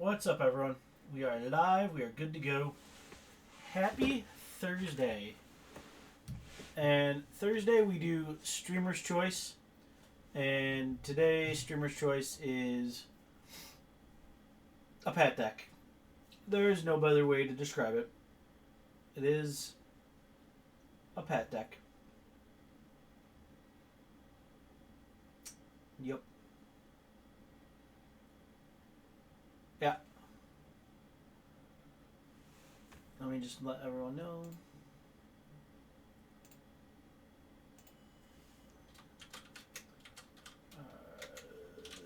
What's up, everyone? We are live. We are good to go. Happy Thursday. And Thursday we do Streamer's Choice. And today, Streamer's Choice is a pet deck. There is no better way to describe it. It is a pet deck. Yep. Yeah. Let me just let everyone know.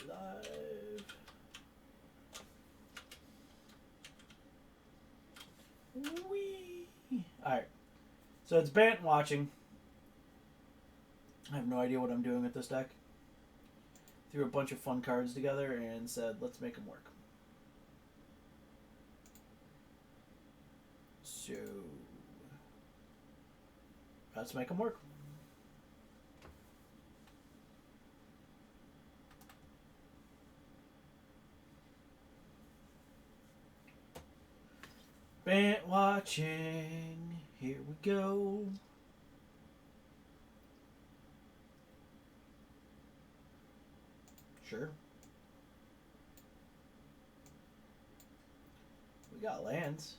Live. Whee! Alright. So it's Bant watching. I have no idea what I'm doing with this deck. Threw a bunch of fun cards together and said, let's make them work. So, let's make them work. Bant watching. Here we go. Sure. We got lands.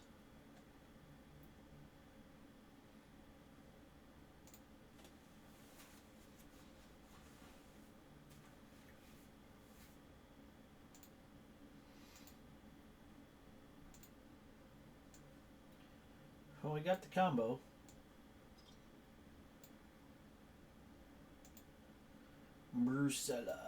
Well, we got the combo. Marcella.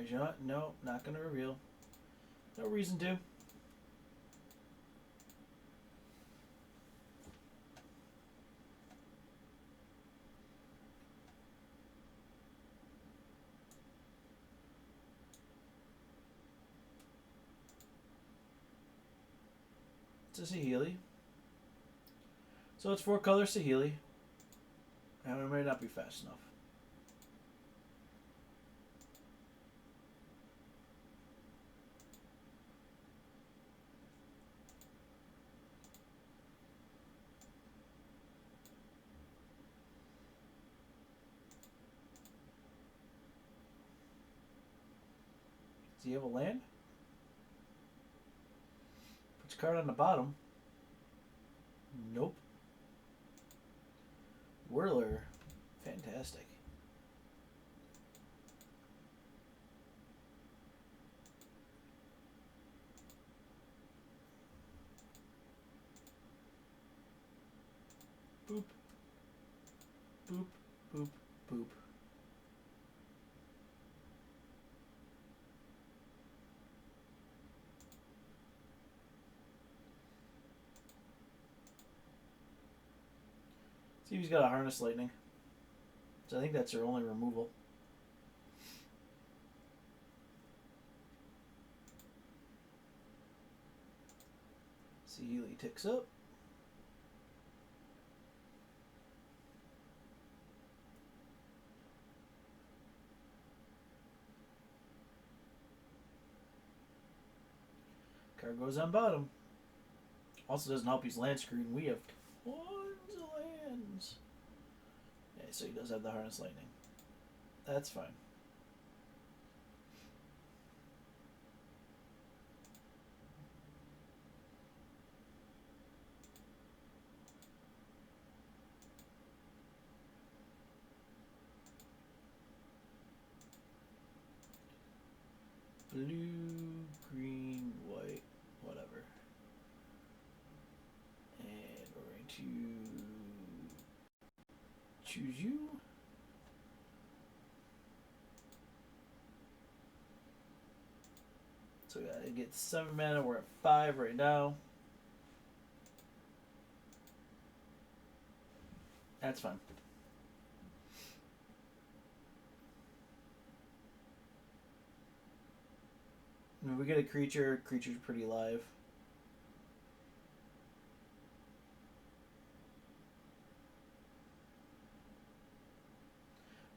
You know what? No, not going to reveal. No reason to. It's a Saheeli. So it's 4-color Saheeli. And it may not be fast enough. Does he have a land? Puts a card on the bottom. Nope. Whirler. Fantastic. Boop. Boop. Boop. Boop. See if he's got a Harness Lightning. So I think that's her only removal. Saheeli ticks up. Card goes on bottom. Also doesn't help he's land screwed. We have tons of lands. Yeah, so he does have the Harness Lightning. That's fine. Blue, green, white, whatever. And we're going to choose you. So we gotta get 7 mana. We're at 5 right now. That's fine. I mean, we get a creature. Creature's pretty live.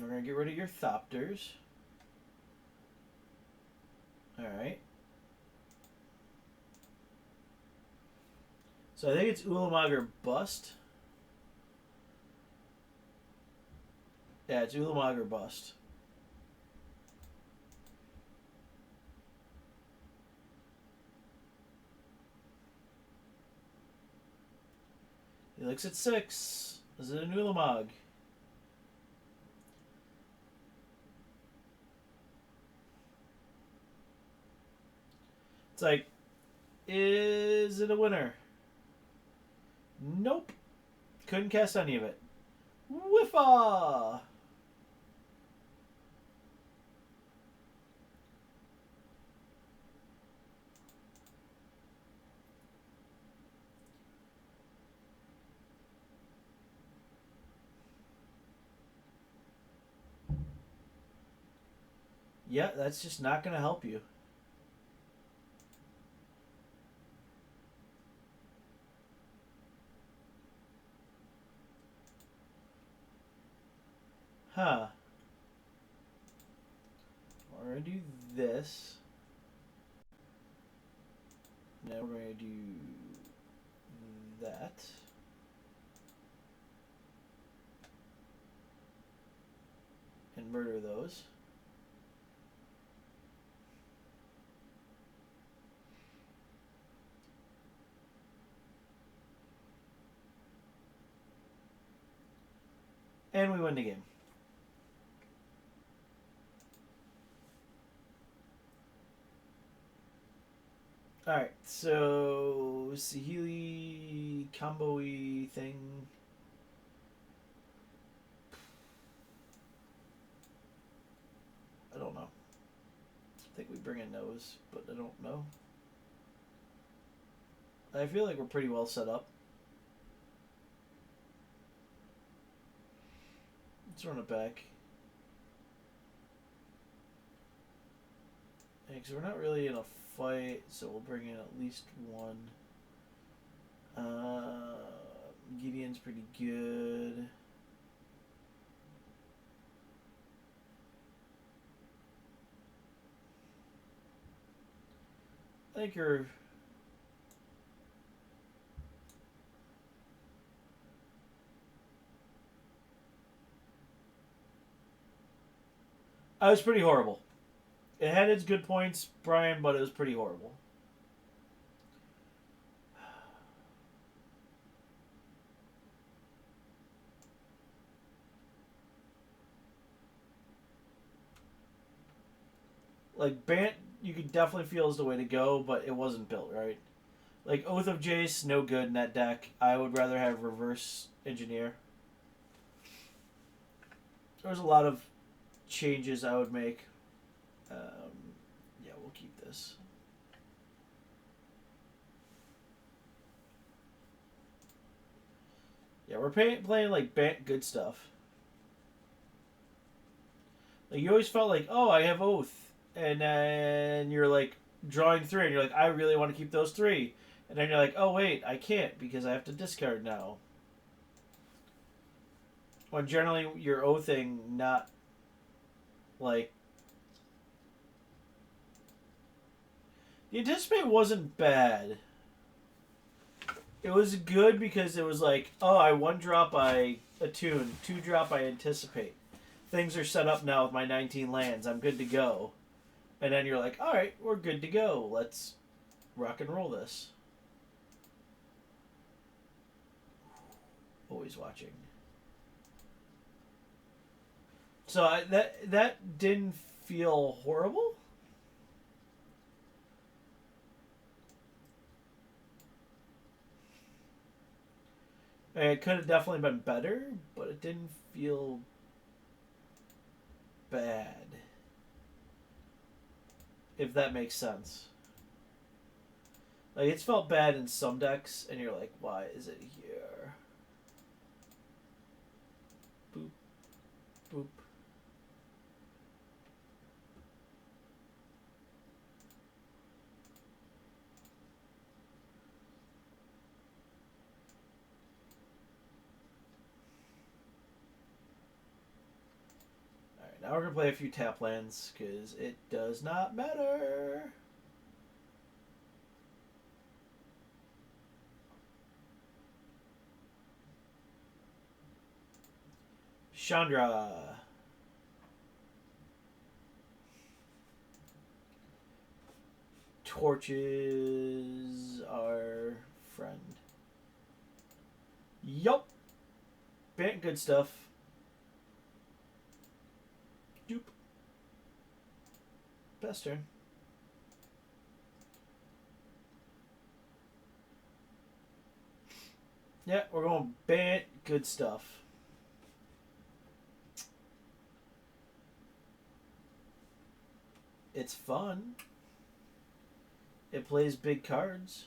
We're going to get rid of your Thopters. Alright. So I think it's Ulamog or bust. Yeah, it's Ulamog or bust. He looks at 6. Is it an Ulamog? It's like, is it a winner? Nope. Couldn't cast any of it. Whiffa! Yeah, that's just not going to help you. Huh. We're going to do this. Now we're going to do that. And murder those. And we win the game. Alright, so Sahili combo-y thing. I don't know. I think we bring in those, but I don't know. I feel like we're pretty well set up. Let's run it back. Because we're not really in a fight, so we'll bring in at least one. Gideon's pretty good. I think you're... I was pretty horrible. It had its good points, Brian, but it was pretty horrible. Like, Bant, you could definitely feel is the way to go, but it wasn't built right. Like, Oath of Jace, no good in that deck. I would rather have Reverse Engineer. There's a lot of changes I would make. Yeah, we'll keep this. Yeah, we're playing like Bant good stuff. Like, you always felt like, oh, I have Oath. And then you're like drawing 3, and you're like, I really want to keep those 3. And then you're like, oh, wait, I can't because I have to discard now. When generally you're oathing, not like... The Anticipate wasn't bad. It was good because it was like, oh, I 1-drop, I attune, 2-drop, I Anticipate. Things are set up now with my 19 lands. I'm good to go. And then you're like, all right, we're good to go. Let's rock and roll this. Always watching. So that didn't feel horrible. It could have definitely been better, but it didn't feel bad. If that makes sense. Like, it's felt bad in some decks, and you're like, why is it here? Boop. Boop. Now we're going to play a few tap lands because it does not matter. Chandra. Torches our friend. Yup. Bant good stuff. Doop. Best turn. Yeah, we're going Bant good stuff. It's fun. It plays big cards.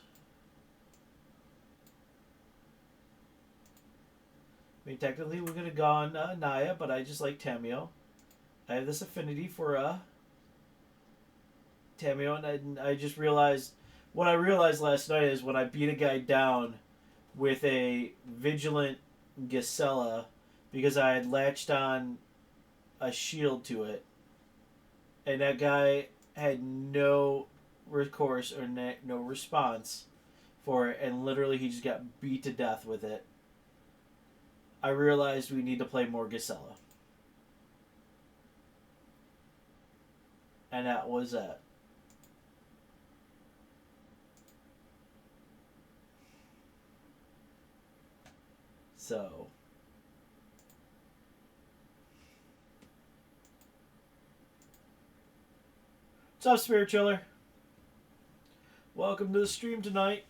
I mean, technically we could have gone Naya, but I just like Tamio. I have this affinity for Tamio, and I just realized... What I realized last night is when I beat a guy down with a Vigilant Gisela because I had latched on a shield to it, and that guy had no recourse or no response for it, and literally he just got beat to death with it. I realized we need to play more Gisela. And that was it. So... What's up, Spirit Chiller? Welcome to the stream tonight.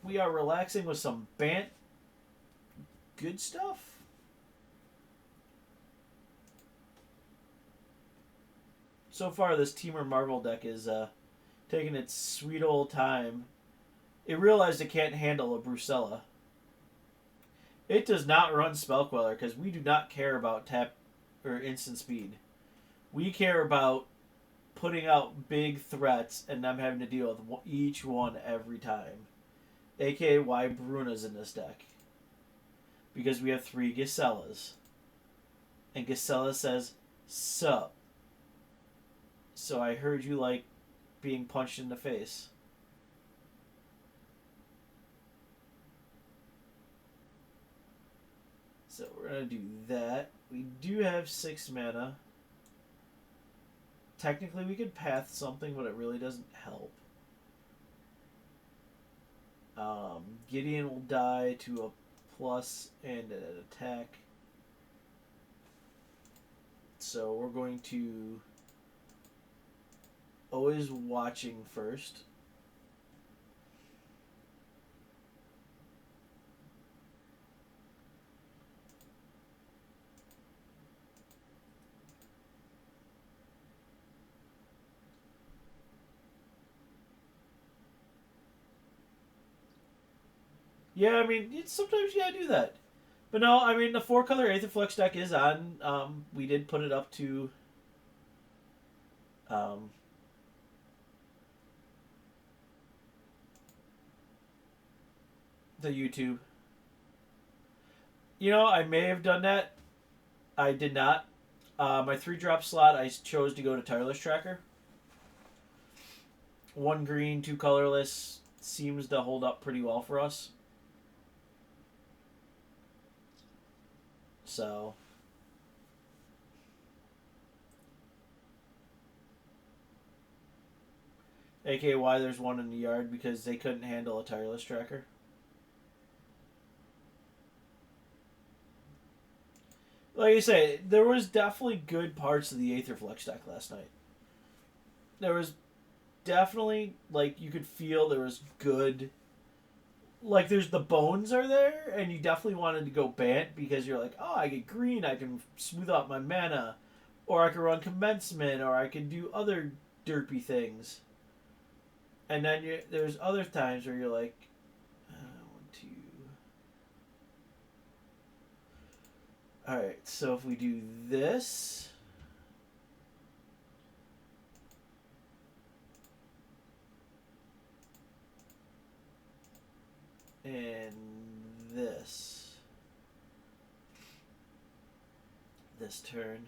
We are relaxing with some Bant good stuff. So far, this Teamer Marvel deck is taking its sweet old time. It realized it can't handle a Brucella. It does not run Spell Queller because we do not care about tap or instant speed. We care about putting out big threats and them having to deal with each one every time. AKA why Bruna's in this deck. Because we have 3 Giselas. And Gisela says, sup. So I heard you like being punched in the face. So we're going to do that. We do have 6 mana. Technically we could path something, but it really doesn't help. Gideon will die to a plus and an attack. So we're going to... Always watching first. Yeah, I mean, sometimes you gotta do that. But no, I mean, the 4-color Aetherflux deck is on. We did put it up to... the YouTube. You know, I may have done that. I did not. My 3-drop slot, I chose to go to Tireless Tracker. 1 green, 2 colorless seems to hold up pretty well for us. So... AKA why there's 1 in the yard, because they couldn't handle a Tireless Tracker. Like I say, there was definitely good parts of the Aetherflux deck last night. There was definitely, like, you could feel there was good... Like, there's the bones are there, and you definitely wanted to go Bant, because you're like, oh, I get green, I can smooth out my mana, or I can run Commencement, or I can do other derpy things. And then there's other times where you're like, Alright, so if we do this... and this turn...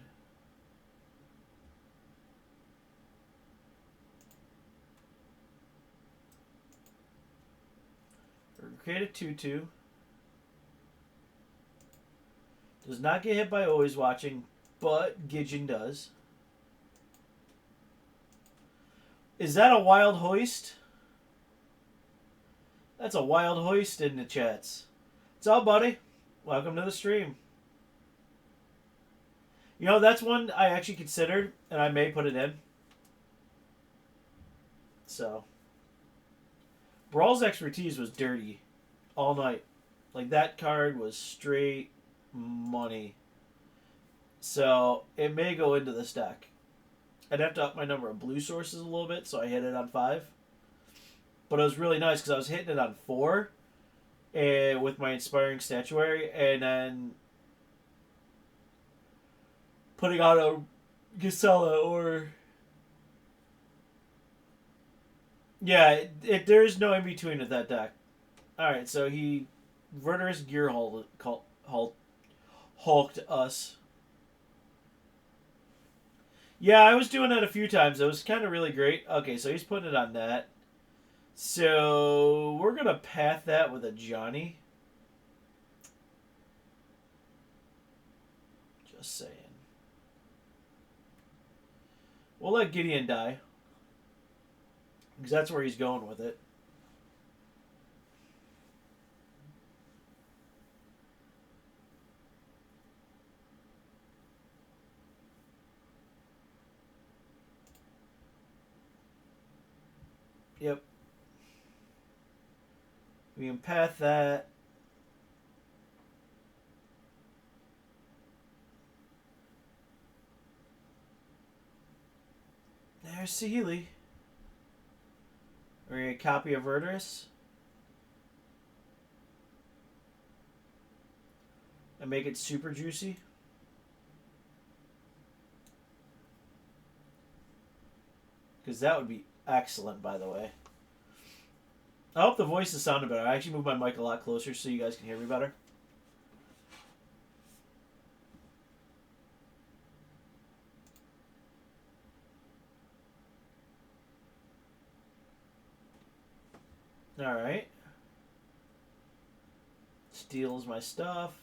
Create a 2/2. Does not get hit by Always Watching, but Gidgeon does. Is that a wild hoist? That's a wild hoist in the chats. What's up, buddy? Welcome to the stream. You know, that's one I actually considered, and I may put it in. So. Brawl's expertise was dirty all night. Like, that card was straight money. So, it may go into this deck. I'd have to up my number of blue sources a little bit, so I hit it on 5. But it was really nice because I was hitting it on 4 with my Inspiring Statuary, and then putting out a Gisela or... Yeah, there is no in-between with that deck. Alright, so he Verdurous Gear hulked us. Yeah, I was doing that a few times. It was kind of really great. Okay, so he's putting it on that. So we're going to path that with a Johnny. Just saying. We'll let Gideon die. Because that's where he's going with it. Yep. We can path that. There's Sahili. We're going to copy of Verdurous. And make it super juicy. Because that would be excellent, by the way. I hope the voice is sounding better. I actually moved my mic a lot closer so you guys can hear me better. Alright. Steals my stuff.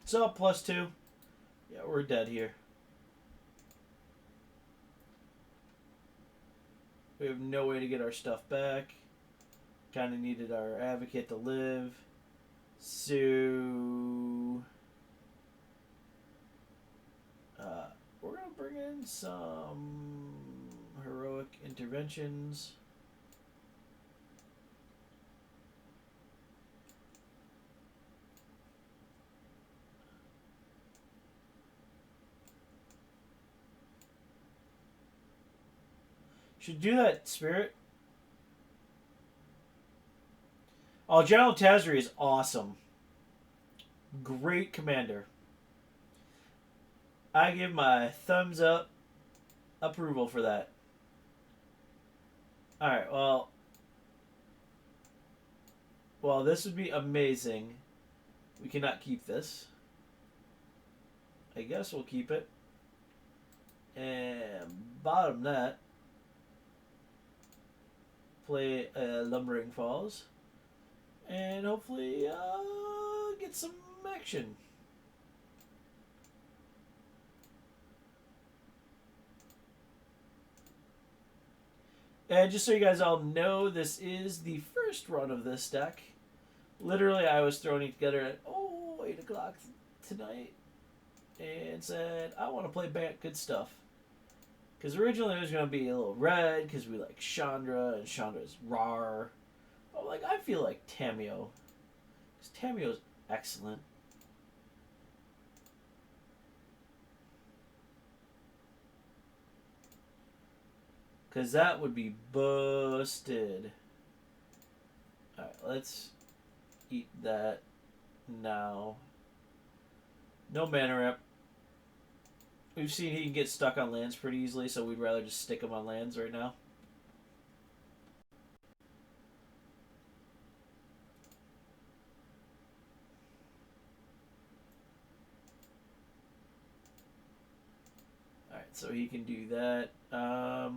So, +2. Yeah, we're dead here. We have no way to get our stuff back. Kind of needed our Advocate to live. So... we're going to bring in some heroic interventions. Should do that, Spirit. Oh, General Tazri is awesome. Great commander. I give my thumbs up approval for that. Alright, well, this would be amazing. We cannot keep this. I guess we'll keep it. And bottom that. Play Lumbering Falls. And hopefully get some action. And just so you guys all know, this is the first run of this deck. Literally, I was throwing it together at 8 o'clock tonight. And said, I want to play Bant good stuff. Because originally it was going to be a little red, because we like Chandra, and Chandra's rar. But like, I feel like Tamio. Because Tamio's excellent. Because that would be busted. Alright, let's eat that now. No mana rep. We've seen he can get stuck on lands pretty easily, so we'd rather just stick him on lands right now. Alright, so he can do that. Well,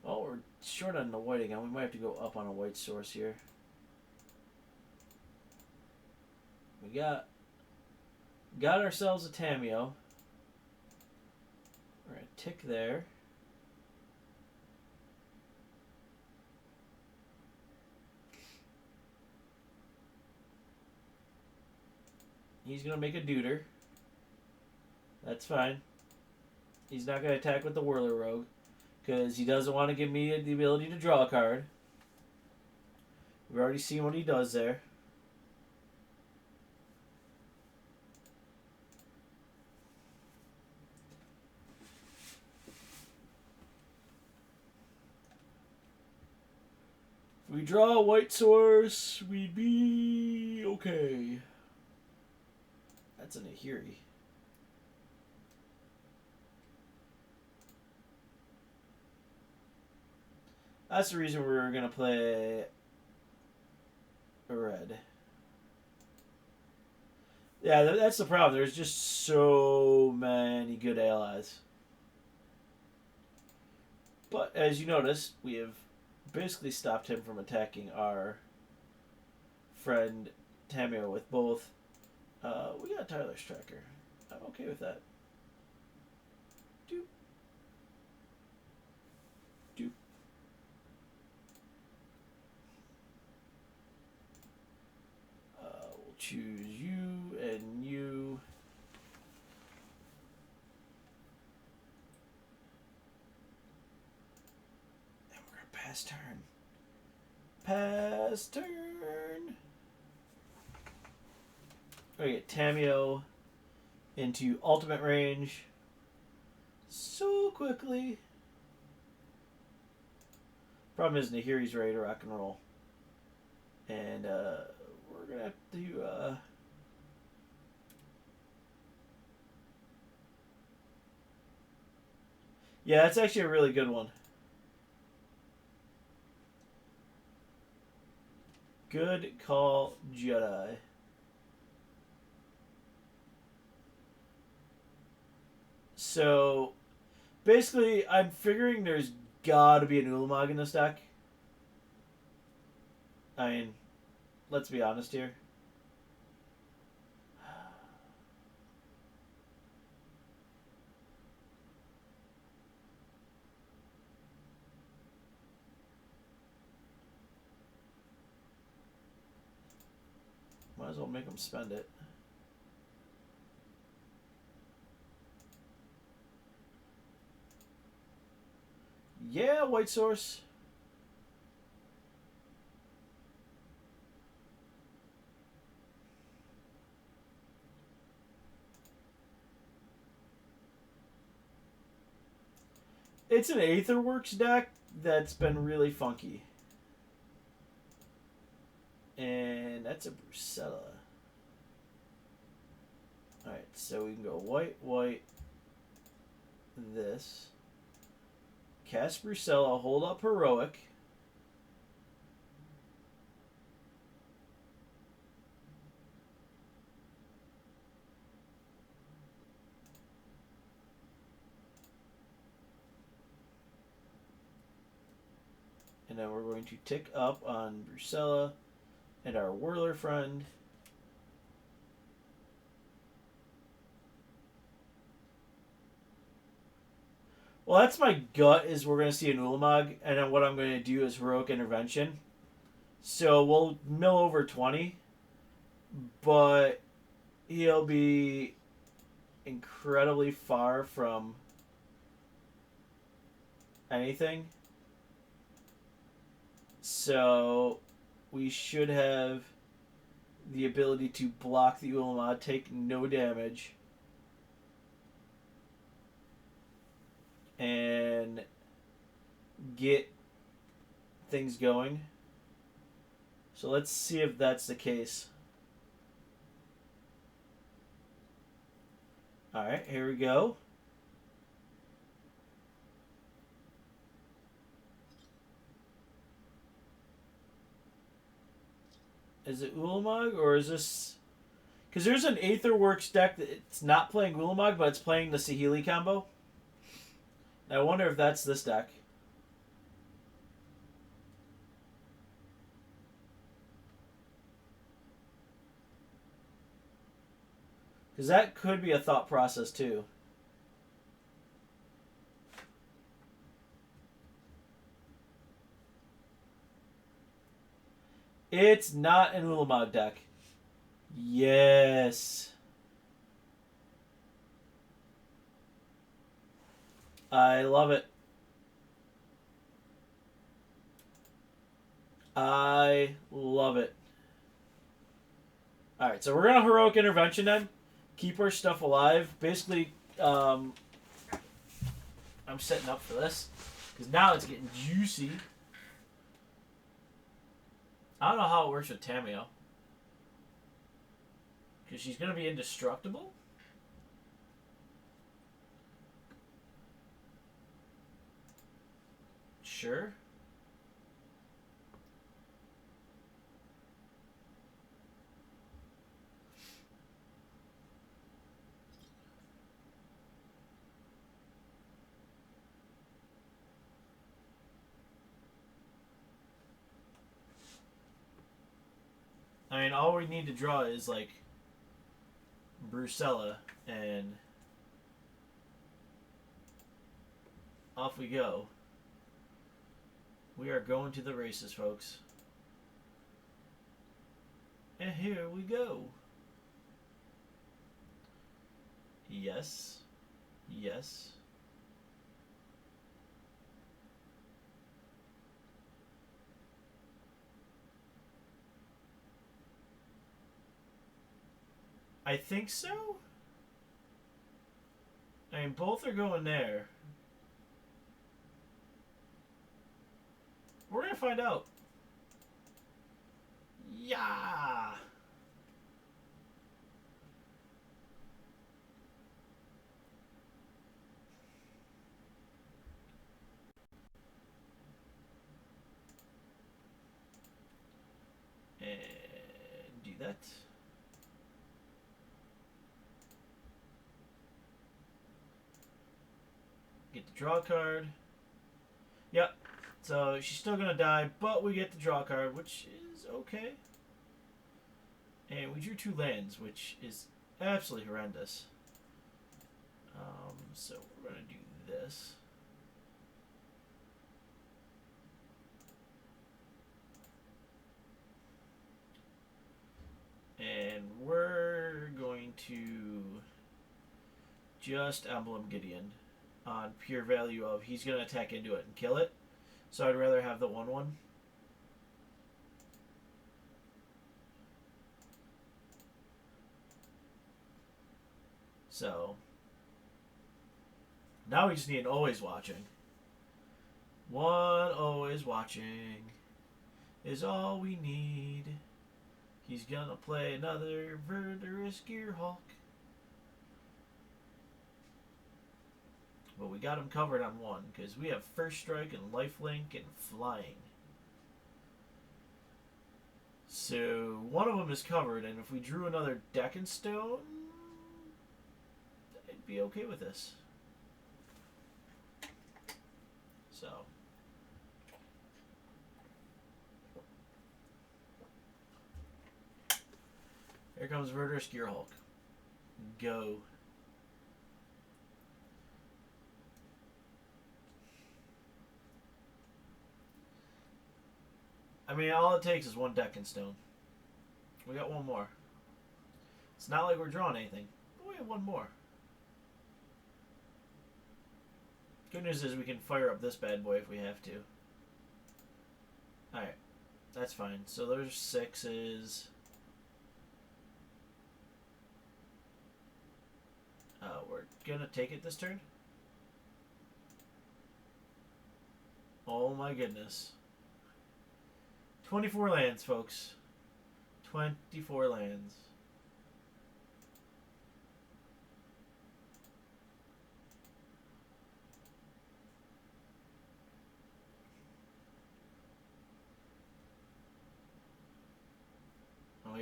we're short on the white again. We might have to go up on a white source here. We got ourselves a Tameo. We're going to tick there. He's going to make a Deuter. That's fine. He's not going to attack with the Whirler Rogue because he doesn't want to give me the ability to draw a card. We've already seen what he does there. If we draw a white source, we'd be okay. That's an Ahiri. That's the reason we're going to play red. Yeah, that's the problem. There's just so many good allies. But as you notice, we have basically stopped him from attacking our friend Tameo with both. We got Tyler's Tracker. I'm okay with that. Doop. Doop. We'll choose you and you. And we're going to pass turn. Pass turn. We get Tameo into ultimate range so quickly. Problem is, Nahiri's ready to rock and roll. And we're going to have to... Yeah, that's actually a really good one. Good call, Jedi. So, basically, I'm figuring there's got to be an Ulamog in this deck. I mean, let's be honest here. Might as well make them spend it. Yeah, white source. It's an Aetherworks deck that's been really funky. And that's a Brucella. Alright, so we can go white, white, this. Cast Brucella, hold up Heroic. And then we're going to tick up on Brucella and our Whirler friend. Well, that's my gut, is we're going to see an Ulamog, and then what I'm going to do is Heroic Intervention. So we'll mill over 20, but he'll be incredibly far from anything. So we should have the ability to block the Ulamog, take no damage, and get things going. So let's see if that's the case. Alright, here we go. Is it Ulamog or is this... Because there's an Aetherworks deck that it's not playing Ulamog, but it's playing the Saheeli combo. I wonder if that's this deck. Because that could be a thought process too. It's not an Ulamog deck. Yes. I love it. I love it. Alright, so we're going to Heroic Intervention then. Keep our stuff alive. Basically, I'm setting up for this. Because now it's getting juicy. I don't know how it works with Tameo. Because she's going to be indestructible? Sure. I mean, all we need to draw is, like, Brucella, and off we go. We are going to the races, folks. And here we go. Yes. Yes. I think so. I mean, both are going there. We're gonna find out. Yeah. And do that. Get the draw card. Yep. So she's still going to die, but we get the draw card, which is okay. And we drew 2 lands, which is absolutely horrendous. So we're going to do this. And we're going to just Emblem Gideon on pure value of he's going to attack into it and kill it. So I'd rather have the 1/1. So now we just need an always watching. One always watching is all we need. He's gonna play another Verdurous Gearhulk. But we got him covered on 1 because we have First Strike and Lifelink and Flying. So one of them is covered, and if we drew another Deckenstone, I'd be okay with this. So here comes Verdurous Gearhulk. Go. I mean, all it takes is 1 Deckenstone. We got 1 more. It's not like we're drawing anything, but we have 1 more. Good news is we can fire up this bad boy if we have to. Alright, that's fine. So there's 6s. We're gonna take it this turn. Oh my goodness. 24 lands, folks. 24 lands.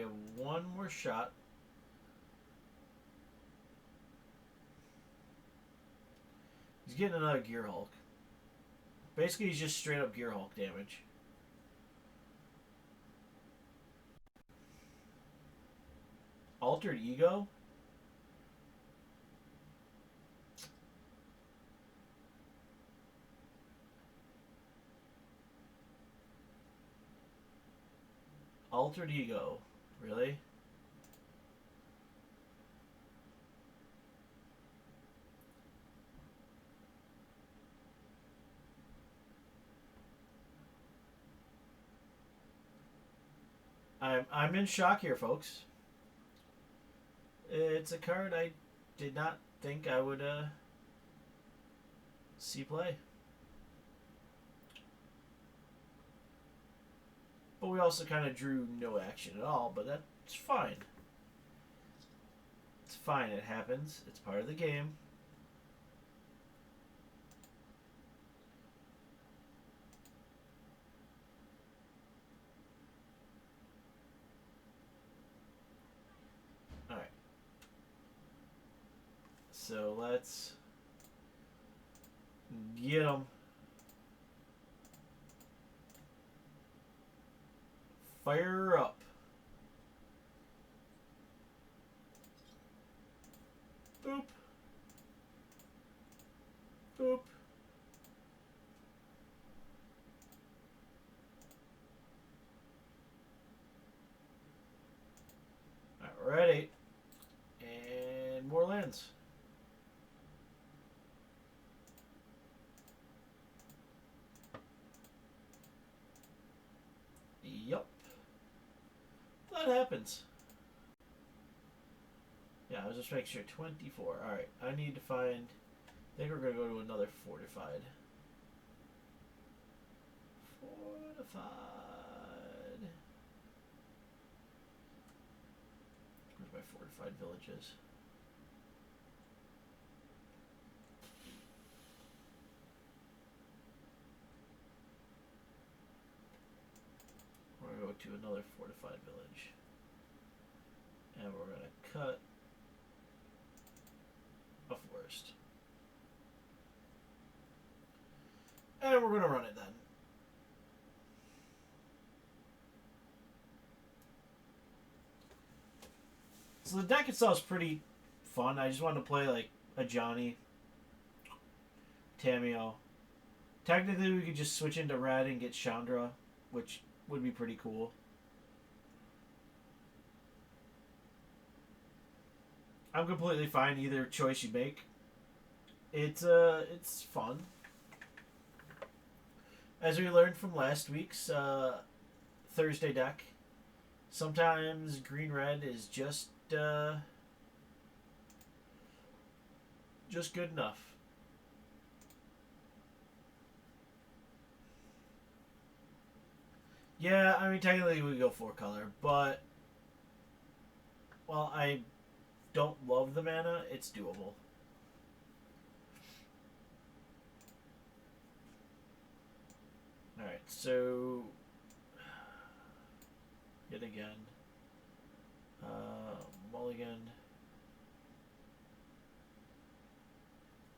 have one more shot. He's getting another Gear Hulk. Basically, he's just straight up Gear Hulk damage. Altered Ego? Altered Ego. Really? I'm in shock here, folks. It's a card I did not think I would see play. But we also kind of drew no action at all, but that's fine. It's fine, it happens. It's part of the game. Alright. So let's get them. Fire up. Boop. Boop. Alrighty. And more lands. Yup. That happens. Yeah, I was just making sure. 24. Alright, I need to find... I think we're going to go to another fortified. Fortified. Where's my fortified villages? We're going to go to another fortified village. And we're going to cut a forest. And we're going to run it then. So the deck itself is pretty fun. I just wanted to play like a Johnny, Tamio. Technically, we could just switch into red and get Chandra, which would be pretty cool. I'm completely fine either choice you make. It's fun. As we learned from last week's Thursday deck, sometimes green-red is just good enough. Yeah, I mean, technically we go 4-color, but while I don't love the mana, it's doable. Alright, so yet again, mulligan.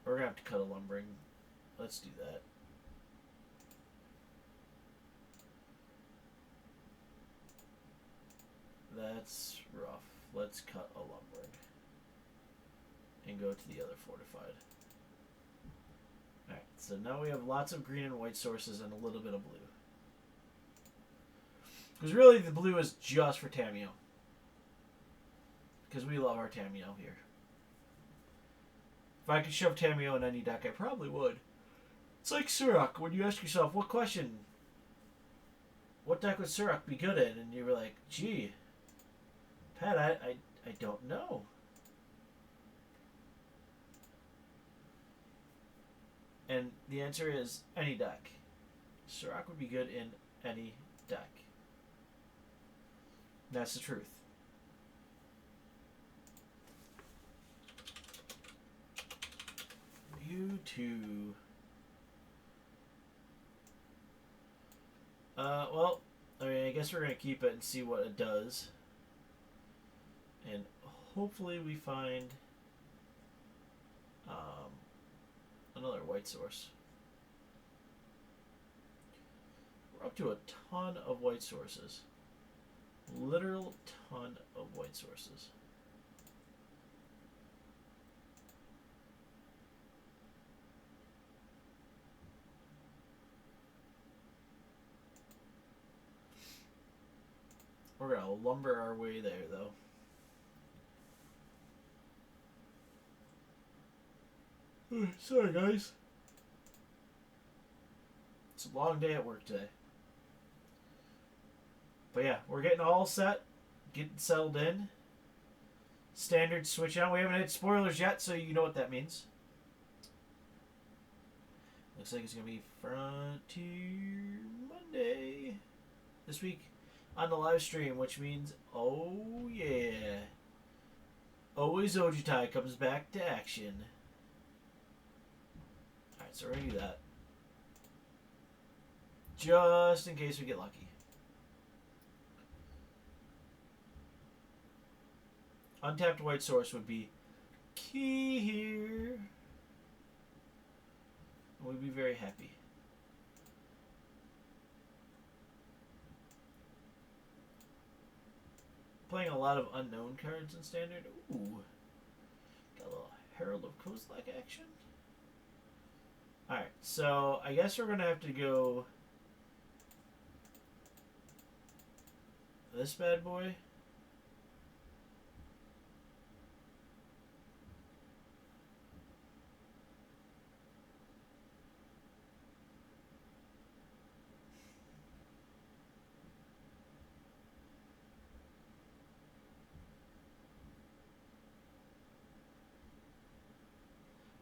We're gonna have to cut a lumbering. Let's do that. That's rough. Let's cut a lumbering and go to the other fortified. Alright, so now we have lots of green and white sources and a little bit of blue. Because really the blue is just for Tamio. Because we love our Tamio here. If I could shove Tamio in any deck, I probably would. It's like Surak, when you ask yourself, what deck would Surak be good in? And you were like, gee, Pat, I don't know. And the answer is any deck. Surak would be good in any deck. That's the truth. You too. Well, I mean, I guess we're going to keep it and see what it does. And hopefully we find another white source. We're up to a ton of white sources. Literal ton of white sources. We're gonna lumber our way there, though. Sorry, guys. It's a long day at work today. But yeah, we're getting all set, getting settled in. Standard switch on. We haven't hit spoilers yet, so you know what that means. Looks like it's going to be Frontier Monday this week on the live stream, which means, oh yeah, always Ojutai comes back to action. Alright, so we're going to do that. Just in case we get lucky. Untapped white source would be key here. We'd be very happy. Playing a lot of unknown cards in standard. Ooh. Got a little Herald of Kozilek action. Alright, so I guess we're going to have to go this bad boy.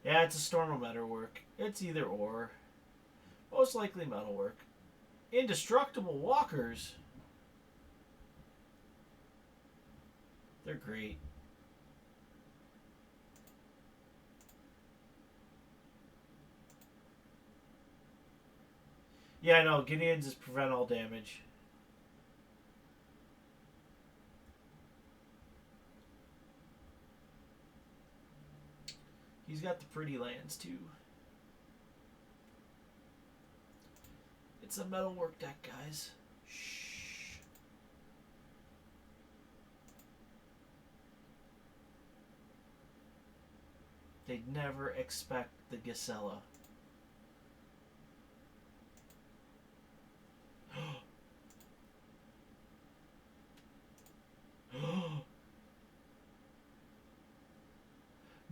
Yeah, it's a storm of metalwork. It's either or. Most likely metalwork. Indestructible walkers. They're great. Yeah, I know. Gideon's is prevent all damage. He's got the pretty lands, too. It's a metalwork deck, guys. Shh. They'd never expect the Gisela.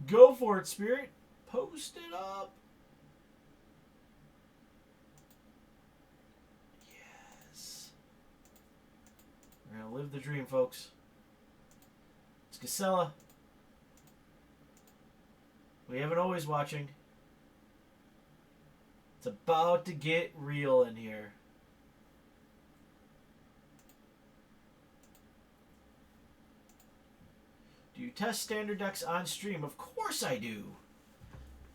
Go for it, Spirit. Post it up. Yes. We're going to live the dream, folks. It's Gisela. We have an always watching. It's about to get real in here. Do you test standard decks on stream? Of course I do.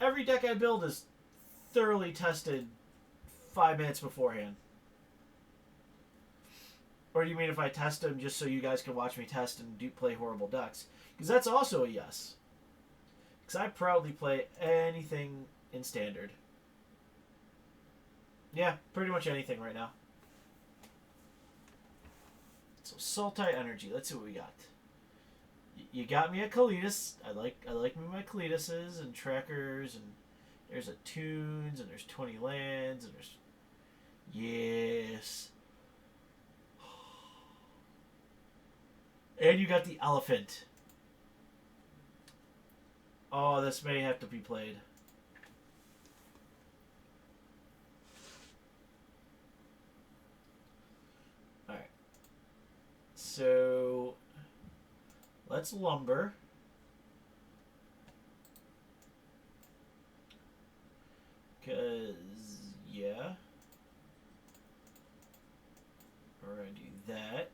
Every deck I build is thoroughly tested 5 minutes beforehand. Or do you mean if I test them just so you guys can watch me test and do play horrible decks? Because that's also a yes. Because I proudly play anything in standard. Yeah, pretty much anything right now. So Sultai Energy. Let's see what we got. You got me a Kalitas. I like me my Kalitases and trackers, and there's a Tunes, and there's 20 lands, and there's yes. And you got the Elephant. Oh, this may have to be played. Alright. So let's lumber. Because, yeah. We're going to do that.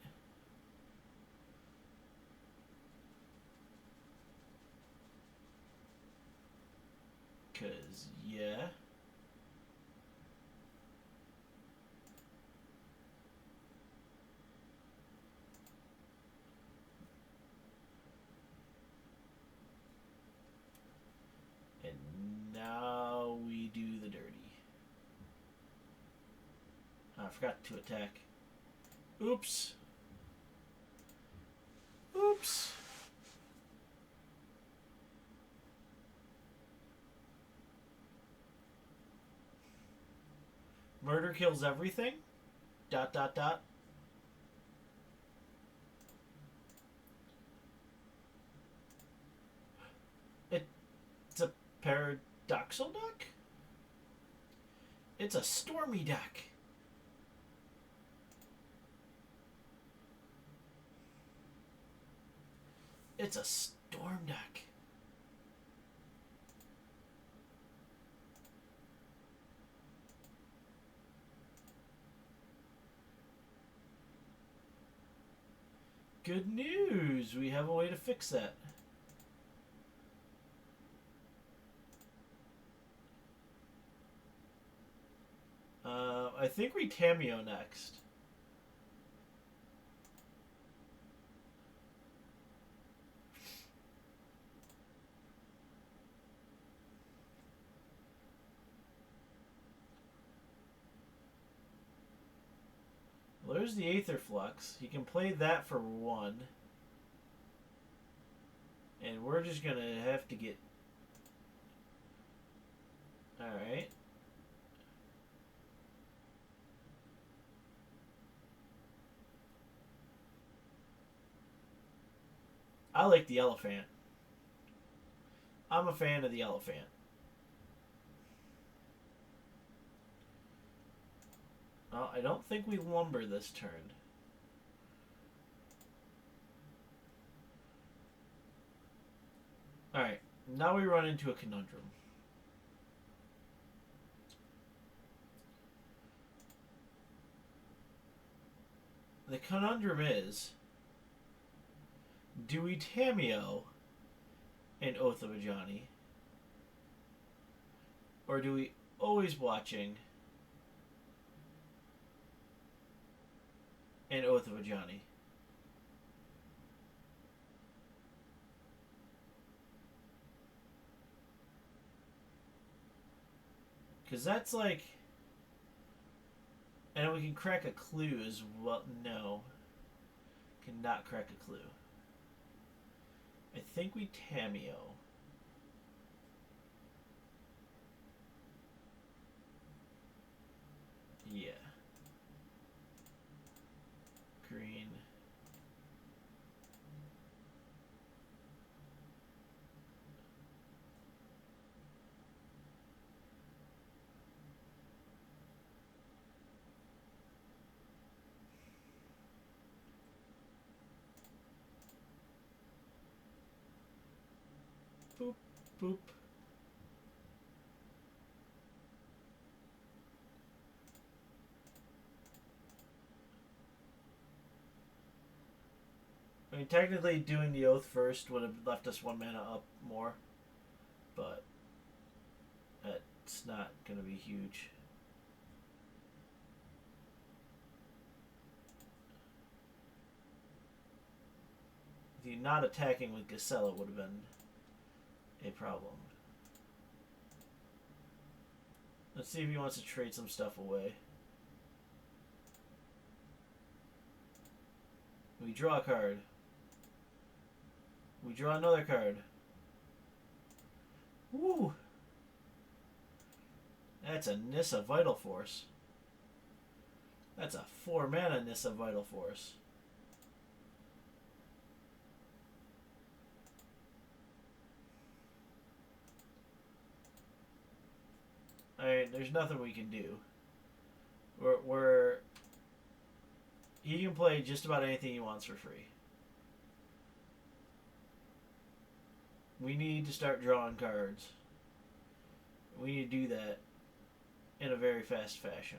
Because, yeah. forgot to attack. Oops. Oops. Murder kills everything? Dot, dot, dot. It's a paradoxal duck? It's a stormy duck. It's a storm duck. Good news! We have a way to fix that. I think we Tameo next. Well, there's the Aether Flux. You can play that for 1. And we're just gonna have to get... Alright. I like the elephant. I'm a fan of the elephant. Well, I don't think we lumber this turn. Alright, now we run into a conundrum. The conundrum is, do we Tameo an Oath of Ajani? Or do we always watching an Oath of Ajani? Because that's like... And we can crack a clue as well. No. Cannot crack a clue. I think we Tameo. Yeah. Green. Boop, boop. I mean, technically doing the Oath first would have left us 1 mana up more, but that's not going to be huge. The not attacking with Gisela would have been a problem. Let's see if he wants to trade some stuff away. We draw a card. We draw another card. Woo! That's a Nissa Vital Force. That's a 4 mana Nissa Vital Force. Alright, there's nothing we can do. He can play just about anything he wants for free. We need to start drawing cards. We need to do that in a very fast fashion.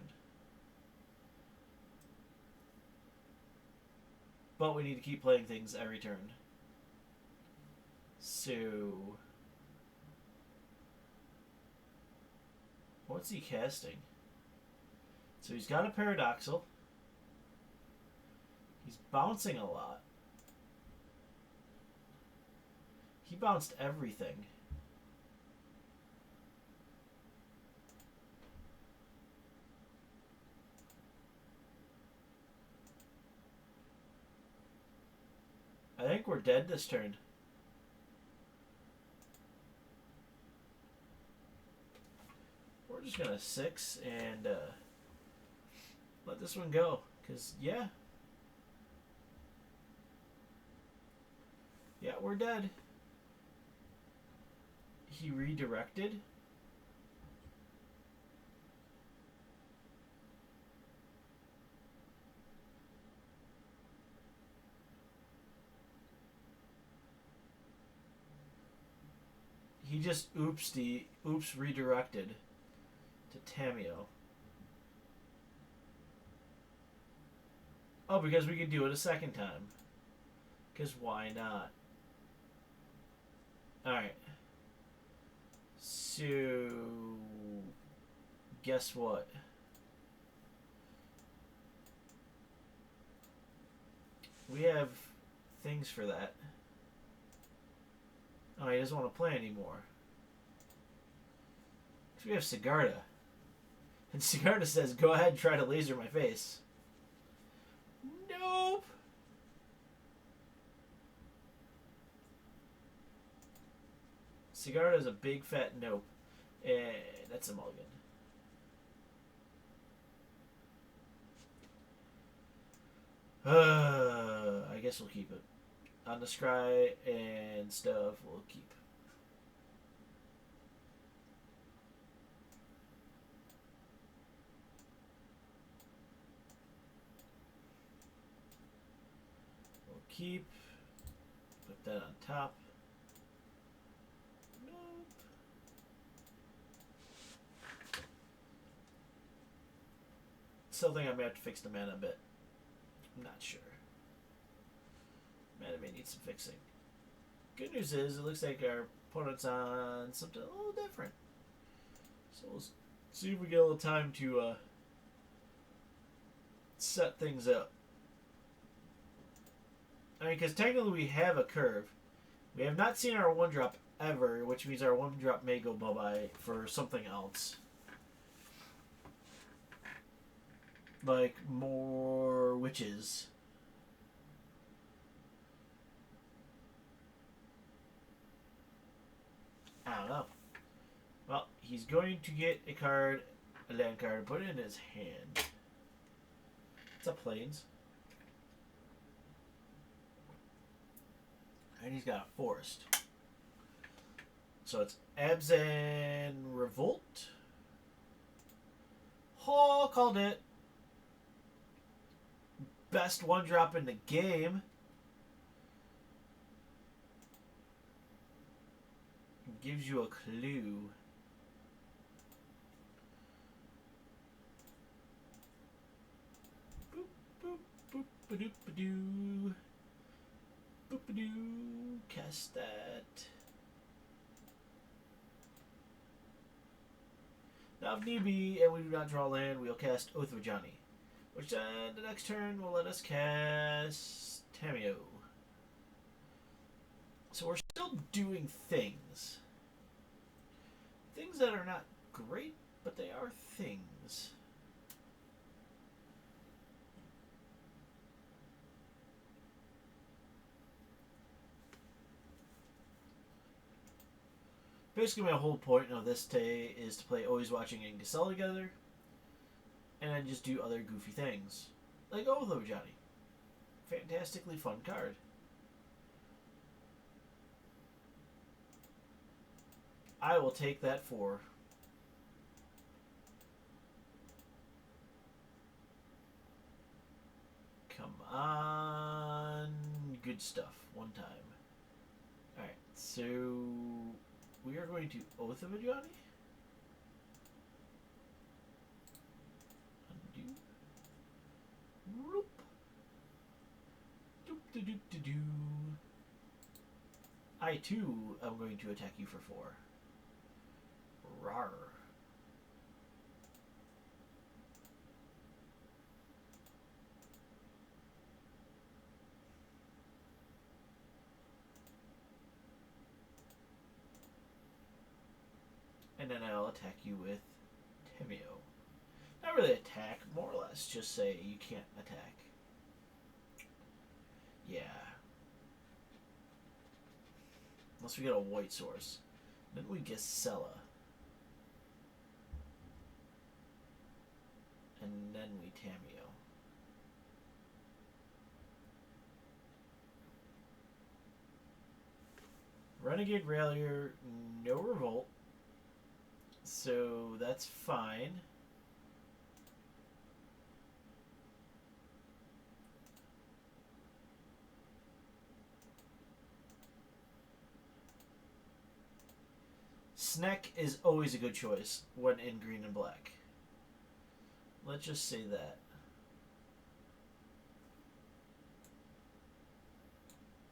But we need to keep playing things every turn. So... what's he casting? So he's got a Paradoxal. He's bouncing a lot. He bounced everything. think we're dead this turn. We're just gonna 6 and let this one go. Because, yeah. Yeah, we're dead. He redirected. He just oops redirected to Tamio. Oh, because we could do it a second time. Because why not? Alright. So, guess what? We have things for that. Oh, he doesn't want to play anymore. So we have Sigarda. And Sigarda says, go ahead and try to laser my face. Nope. Sigarda is a big fat nope. And that's a mulligan. I guess we'll keep it. On the scry and stuff, we'll keep. We'll keep. Put that on top. Nope. Still think I may have to fix the mana a bit. I'm not sure. Mana may need some fixing. Good news is, it looks like our opponent's on something a little different. So we'll see if we get a little time to set things up. I mean, because technically we have a curve. We have not seen our 1-drop ever, which means our 1-drop may go bye-bye for something else. Like more witches. I don't know. Well, he's going to get a card, a land card, and put it in his hand. It's a Plains. And he's got a Forest. So it's Abzan Revolt. Oh, called it. Best 1-drop in the game. Gives you a clue. Boop, boop, boop, ba-doop, ba-doo. Boop, ba-doo. Cast that. Now, if need be, and we do not draw land, we'll cast Oath of Ajani. Which the next turn will let us cast Tamio. So we're still doing things. Things that are not great, but they are things. Basically, my whole point of this day is to play Always Watching and Cassell together. And then just do other goofy things. Like Oath of Ajani. Fantastically fun card. I will take that 4. Come on. Good stuff. One time. Alright, so we are going to Oath of Ajani. Undo. Whoop. Doop -de doop -de doo. I too am going to attack you for 4. Rawr. And then I'll attack you with Tamio. Not really attack, more or less just say you can't attack. Yeah. Unless we get a white source. Then we get Sella. And then we Tameo. Renegade Railier, no Revolt. So that's fine. Snack is always a good choice when in green and black. Let's just say that.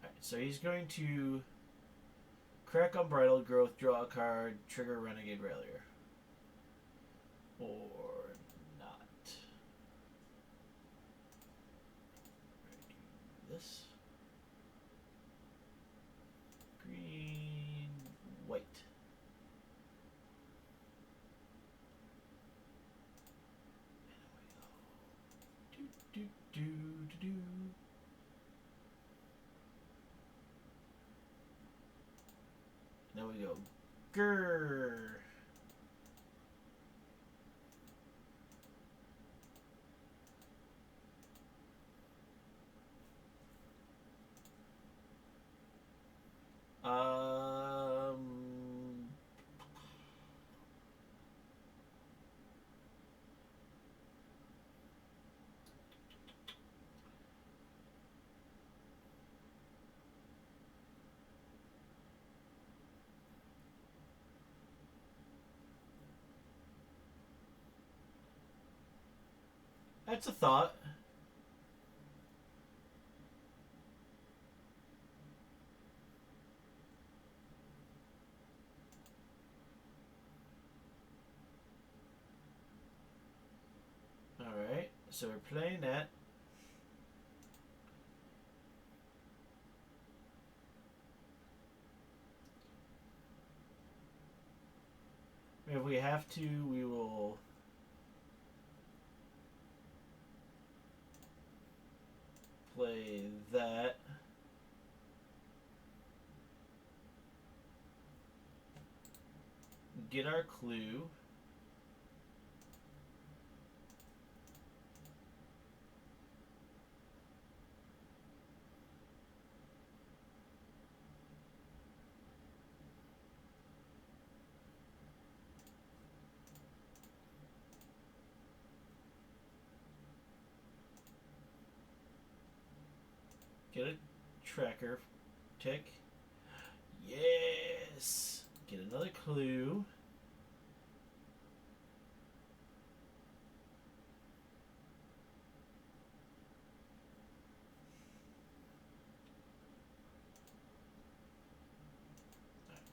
Alright, so he's going to crack Unbridled Growth, draw a card, trigger Renegade Railier. Or not. This. Green, white. Do. There we go. Grrr. That's a thought. Alright, so we're playing that. If we have to, we will play that. Get our clue. Get a tracker tick. Yes! Get another clue.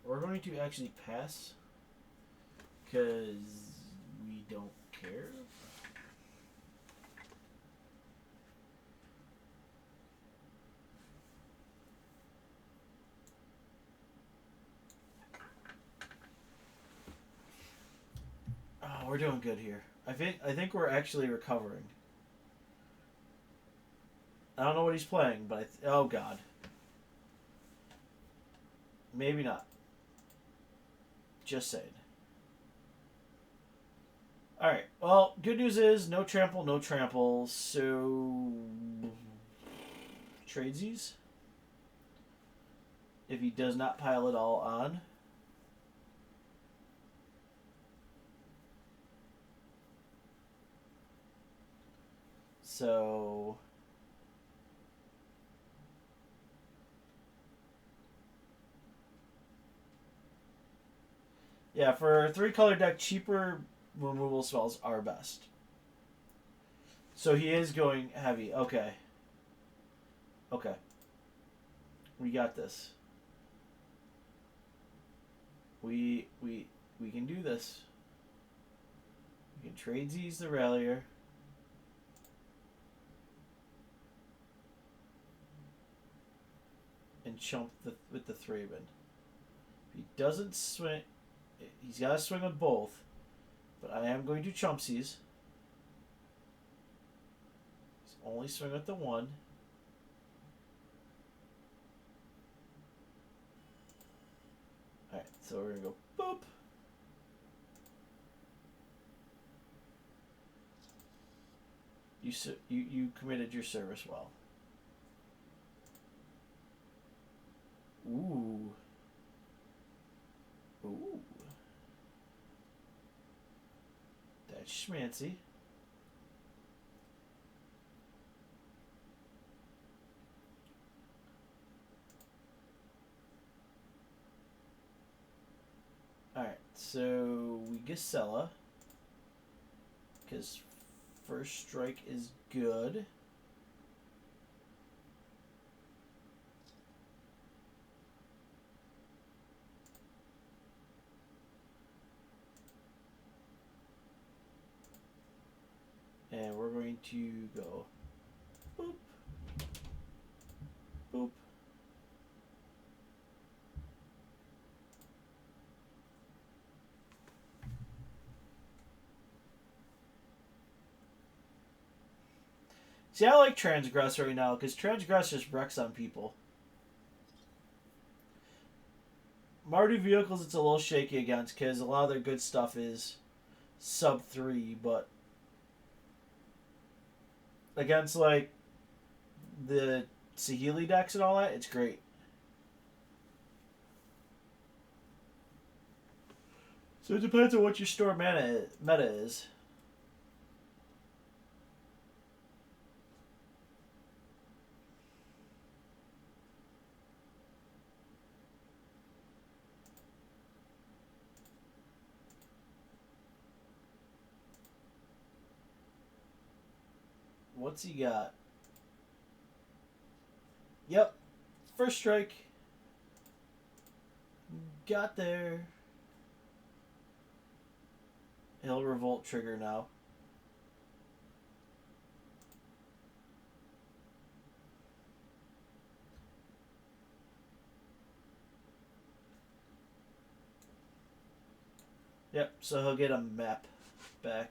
We're going to actually pass because we don't care. Oh, we're doing good here. I think we're actually recovering. I don't know what he's playing, but oh god. Maybe not. Just saying. Alright, well, good news is no trample, no trample, so tradesies. If he does not pile it all on. So yeah, for a 3-color deck, cheaper removal spells are best. So he is going heavy. Okay. Okay. We got this. We can do this. We can trade these the Railier. And chump with the Thraben. If he doesn't swing, he's got to swing with both. But I am going to chump these. He's only swing with the one. So we're gonna go boop. You committed your service well. Ooh. Ooh. That's schmancy. Alright, so we Gisela. Because first strike is good. And we're going to go boop, boop. See, I like Transgress right now because Transgress just wrecks on people. Mardu vehicles, it's a little shaky against because a lot of their good stuff is sub 3, but against like the Saheeli decks and all that, it's great. So it depends on what your store meta is. What's he got? Yep. First strike. Got there. He'll revolt trigger now. Yep, so he'll get a map back.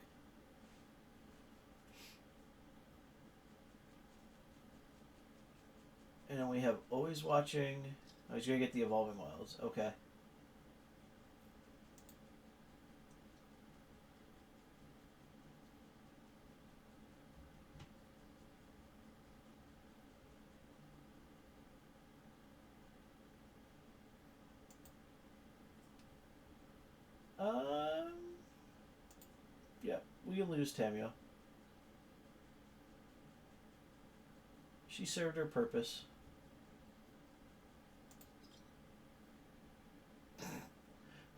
And then we have always watching. Oh, he's going to get the Evolving Wilds. Okay. Yeah, we can lose Tamio. She served her purpose.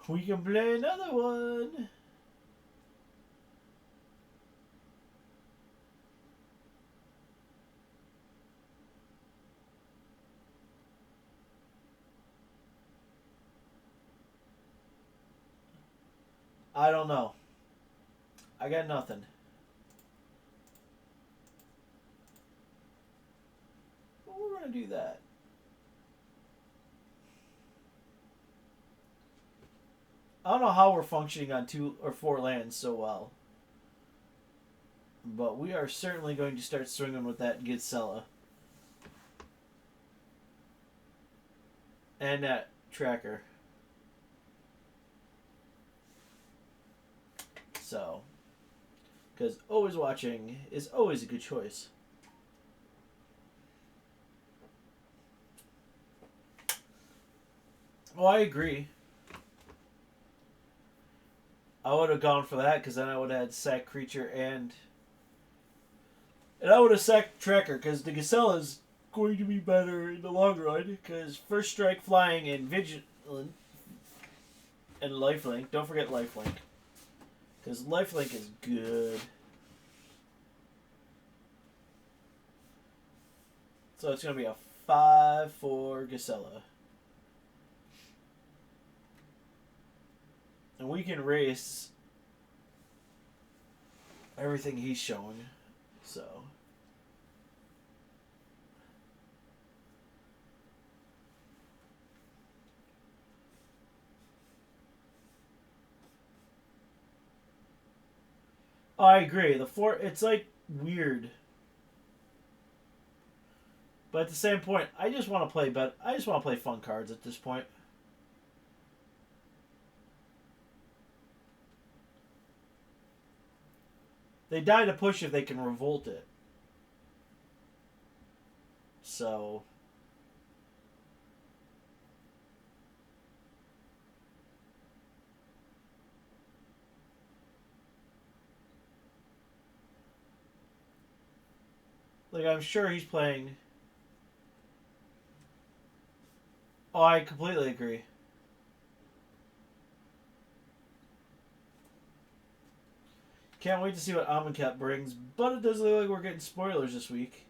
We can play another one. I don't know. I got nothing. But we're going to do that. I don't know how we're functioning on 2 or 4 lands so well. But we are certainly going to start swinging with that Gisela. And that tracker. So, because always watching is always a good choice. Oh, I agree. I would have gone for that because then I would have had sack creature and I would have sacked tracker because the Gisela is going to be better in the long run because first strike, flying, and vigilant and lifelink. Don't forget lifelink. Because lifelink is good. So it's going to be a 5 for Gisela. And we can race everything he's showing. So. I agree. It's like weird. But at the same point, I just want to play fun cards at this point. They die to push if they can revolt it. So... Like, I'm sure he's playing... Oh, I completely agree. Can't wait to see what Amonkhet brings, but it does look like we're getting spoilers this week.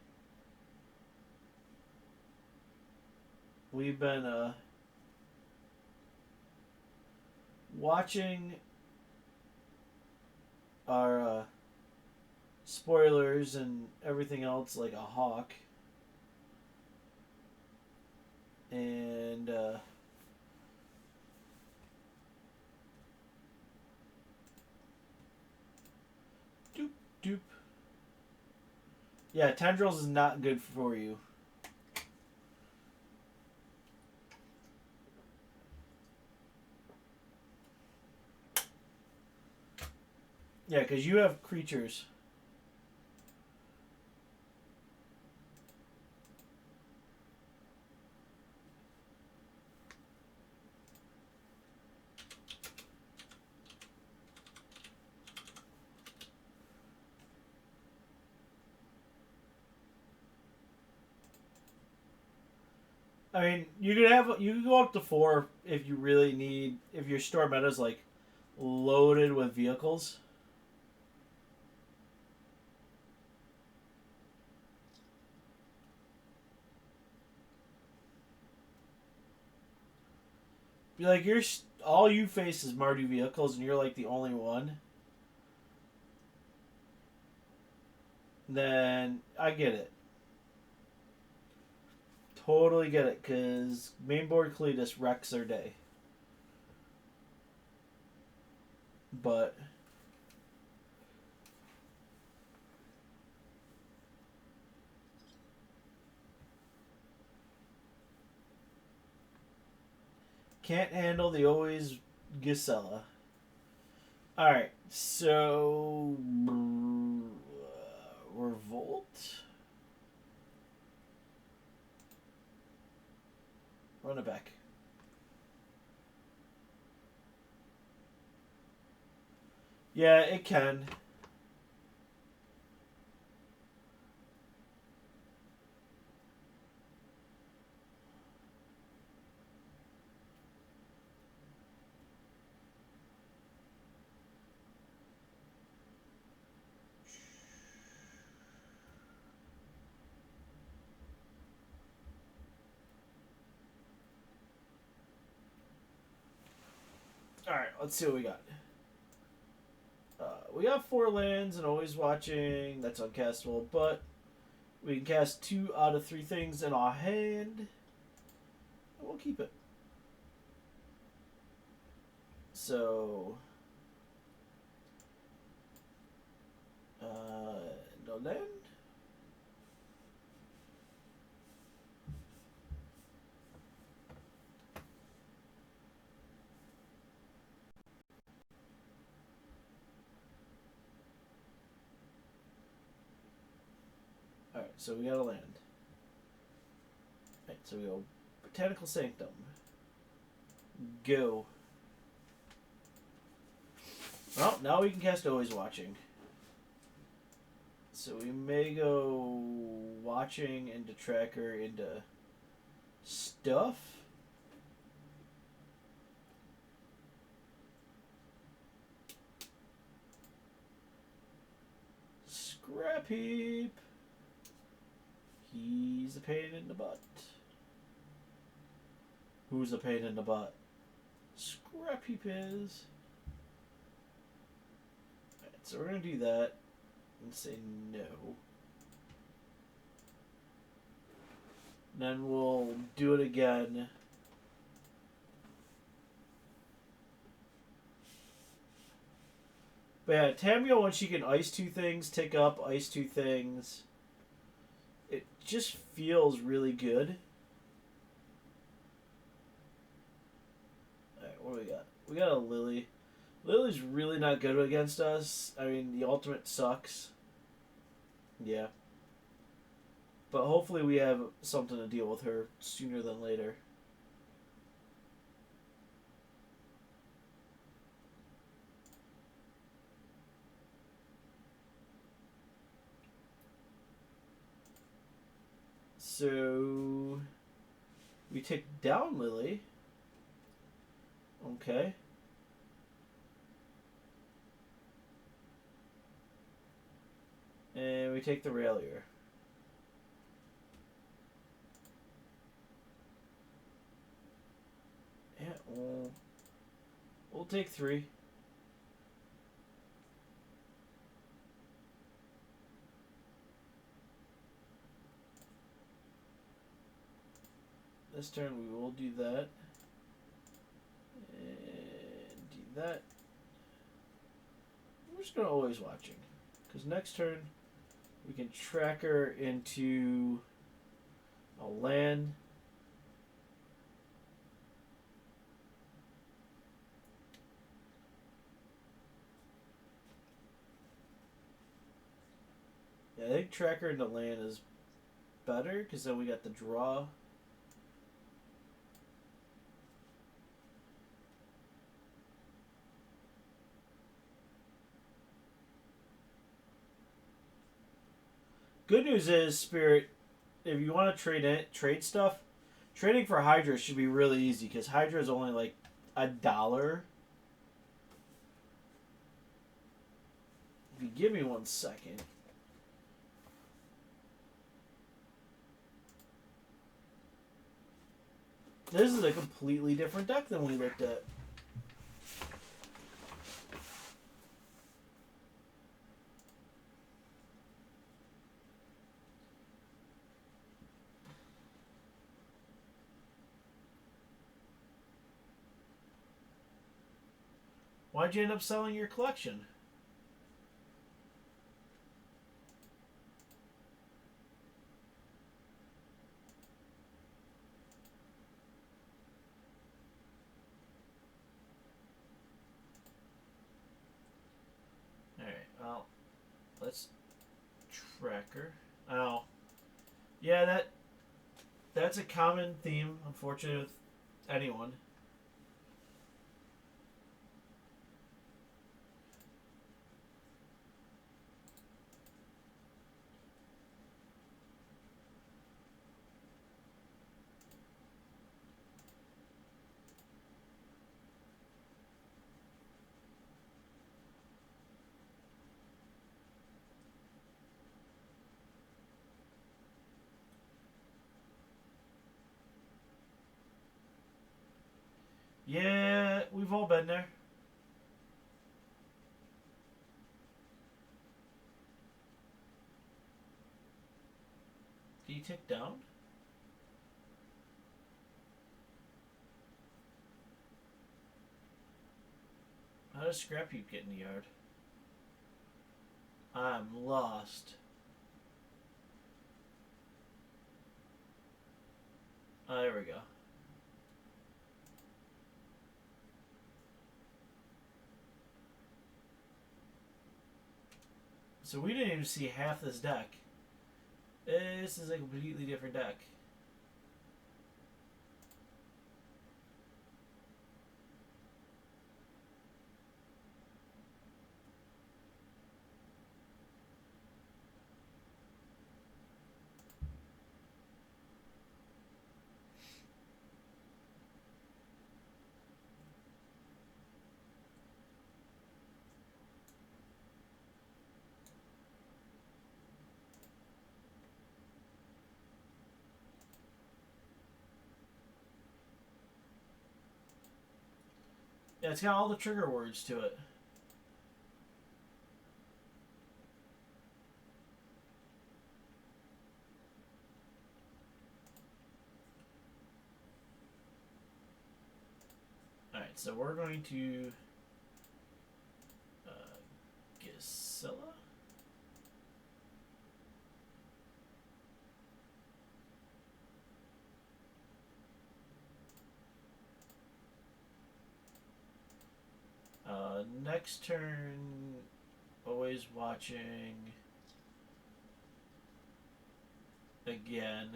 We've been watching our spoilers and everything else like a hawk. And doop doop. Yeah, tendrils is not good for you. Yeah, because you have creatures. I mean, you can go up to 4 if you really need, if your store meta's like loaded with vehicles. Be like, all you face is Mardu vehicles, and you're like the only one. Then I get it. Totally get it, because mainboard Cletus wrecks their day. But can't handle the always Gisela. Alright, so Revolt. Run it back. Yeah, it can. Alright, let's see what we got. We got 4 lands and always watching. That's uncastable, but we can cast 2 out of 3 things in our hand. And we'll keep it. So, no land. Alright, so we got a land. Alright, so we go Botanical Sanctum. Go. Well, now we can cast Always Watching. So we may go Watching into Tracker into stuff. Scrap Heap. He's a pain in the butt. Who's a pain in the butt? Scrap Heap is. Alright, so we're going to do that and say no. Then we'll do it again. But yeah, Tamio, when she can ice 2 things, tick up, ice 2 things, it just feels really good. Alright, what do we got? We got a Lily. Lily's really not good against us. I mean, the ultimate sucks. Yeah. But hopefully we have something to deal with her sooner than later. So we take down Lily. Okay. And we take the Railier. Yeah, we'll take 3. This turn we will do that. And do that. We're just going to always watching. Because next turn we can track her into a land. Yeah, I think tracker into land is better because then we got the draw. Good news is, Spirit, if you want to trade stuff, trading for Hydra should be really easy because Hydra is only like $1. If you give me 1 second. This is a completely different deck than we looked at. Why'd you end up selling your collection? Alright, well, let's tracker. Oh. Yeah, that's a common theme, unfortunately, with anyone. Yeah, we've all been there. Did you tick down? How does Scrap Heap get in the yard? I'm lost. Oh, there we go. So we didn't even see half this deck. This is a completely different deck. Yeah, it's got all the trigger words to it. Alright, so we're going to Gisela. next turn, always watching again.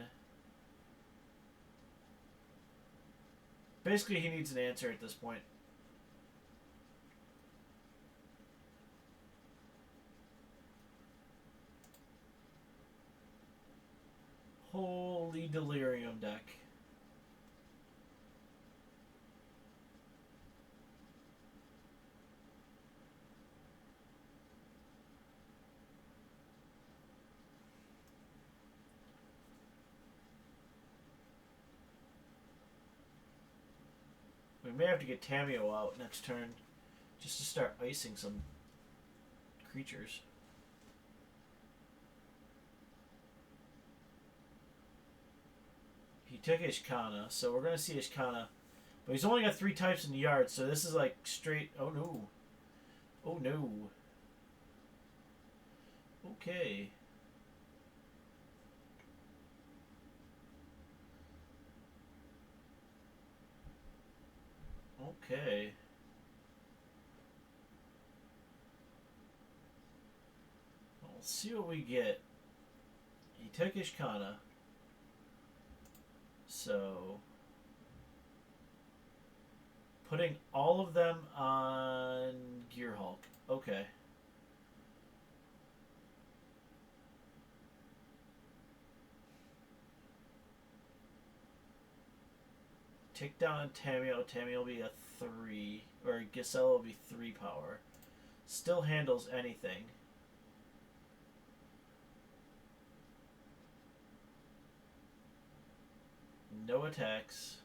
Basically, he needs an answer at this point. Holy delirium deck. We may have to get Tamio out next turn just to start icing some creatures. He took Ishkana, so we're going to see Ishkana. But he's only got 3 types in the yard, so this is like straight... Oh no. Oh no. Okay. Okay. We'll see what we get. He took Ishkana. So... putting all of them on Gearhulk. Okay. Take down Tamio. Tamio will be a 3. Or Gisela will be 3 power. Still handles anything. No attacks.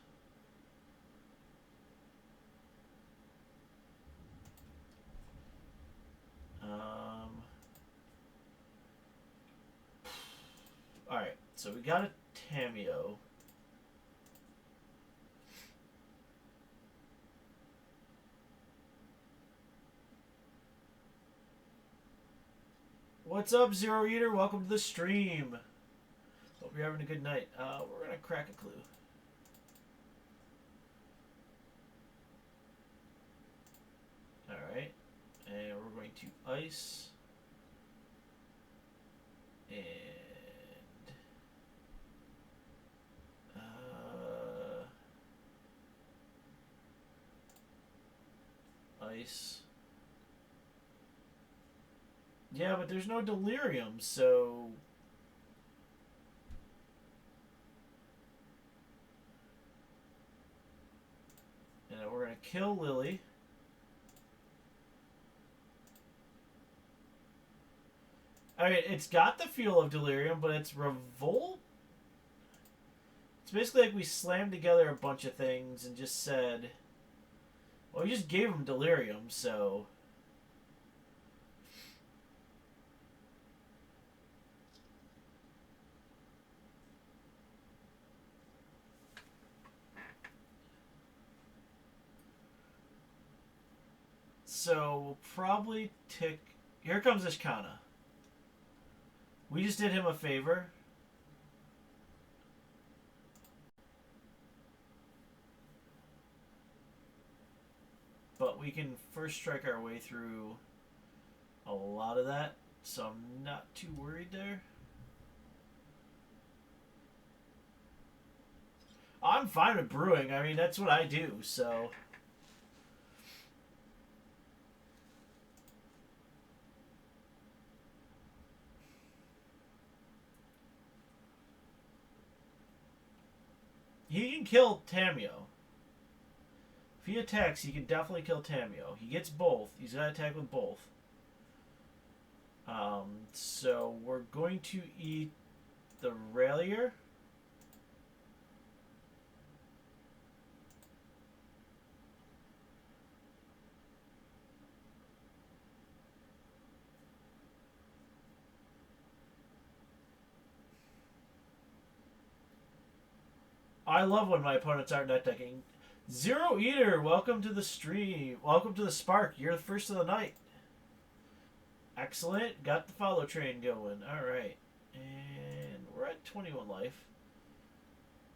Alright, so we got a Tamio. What's up, Zero Eater? Welcome to the stream. Hope you're having a good night. We're going to crack a clue. Alright, and we're going to ice. And ice. Yeah, but there's no delirium, so and we're gonna kill Lily. I mean, it's got the feel of delirium, but it's revolt. It's basically like we slammed together a bunch of things and just said, well, we just gave him delirium, so. So we'll probably tick. Here comes Ishkana. We just did him a favor. But we can first strike our way through a lot of that, so I'm not too worried there. I'm fine with brewing. I mean, that's what I do, so. He can kill Tamio. If he attacks, he can definitely kill Tamio. He gets both. He's got to attack with both. So we're going to eat the Railier. I love when my opponents aren't net decking. Zero Eater, welcome to the stream. Welcome to the Spark. You're the first of the night. Excellent. Got the follow train going. Alright. And we're at 21 life.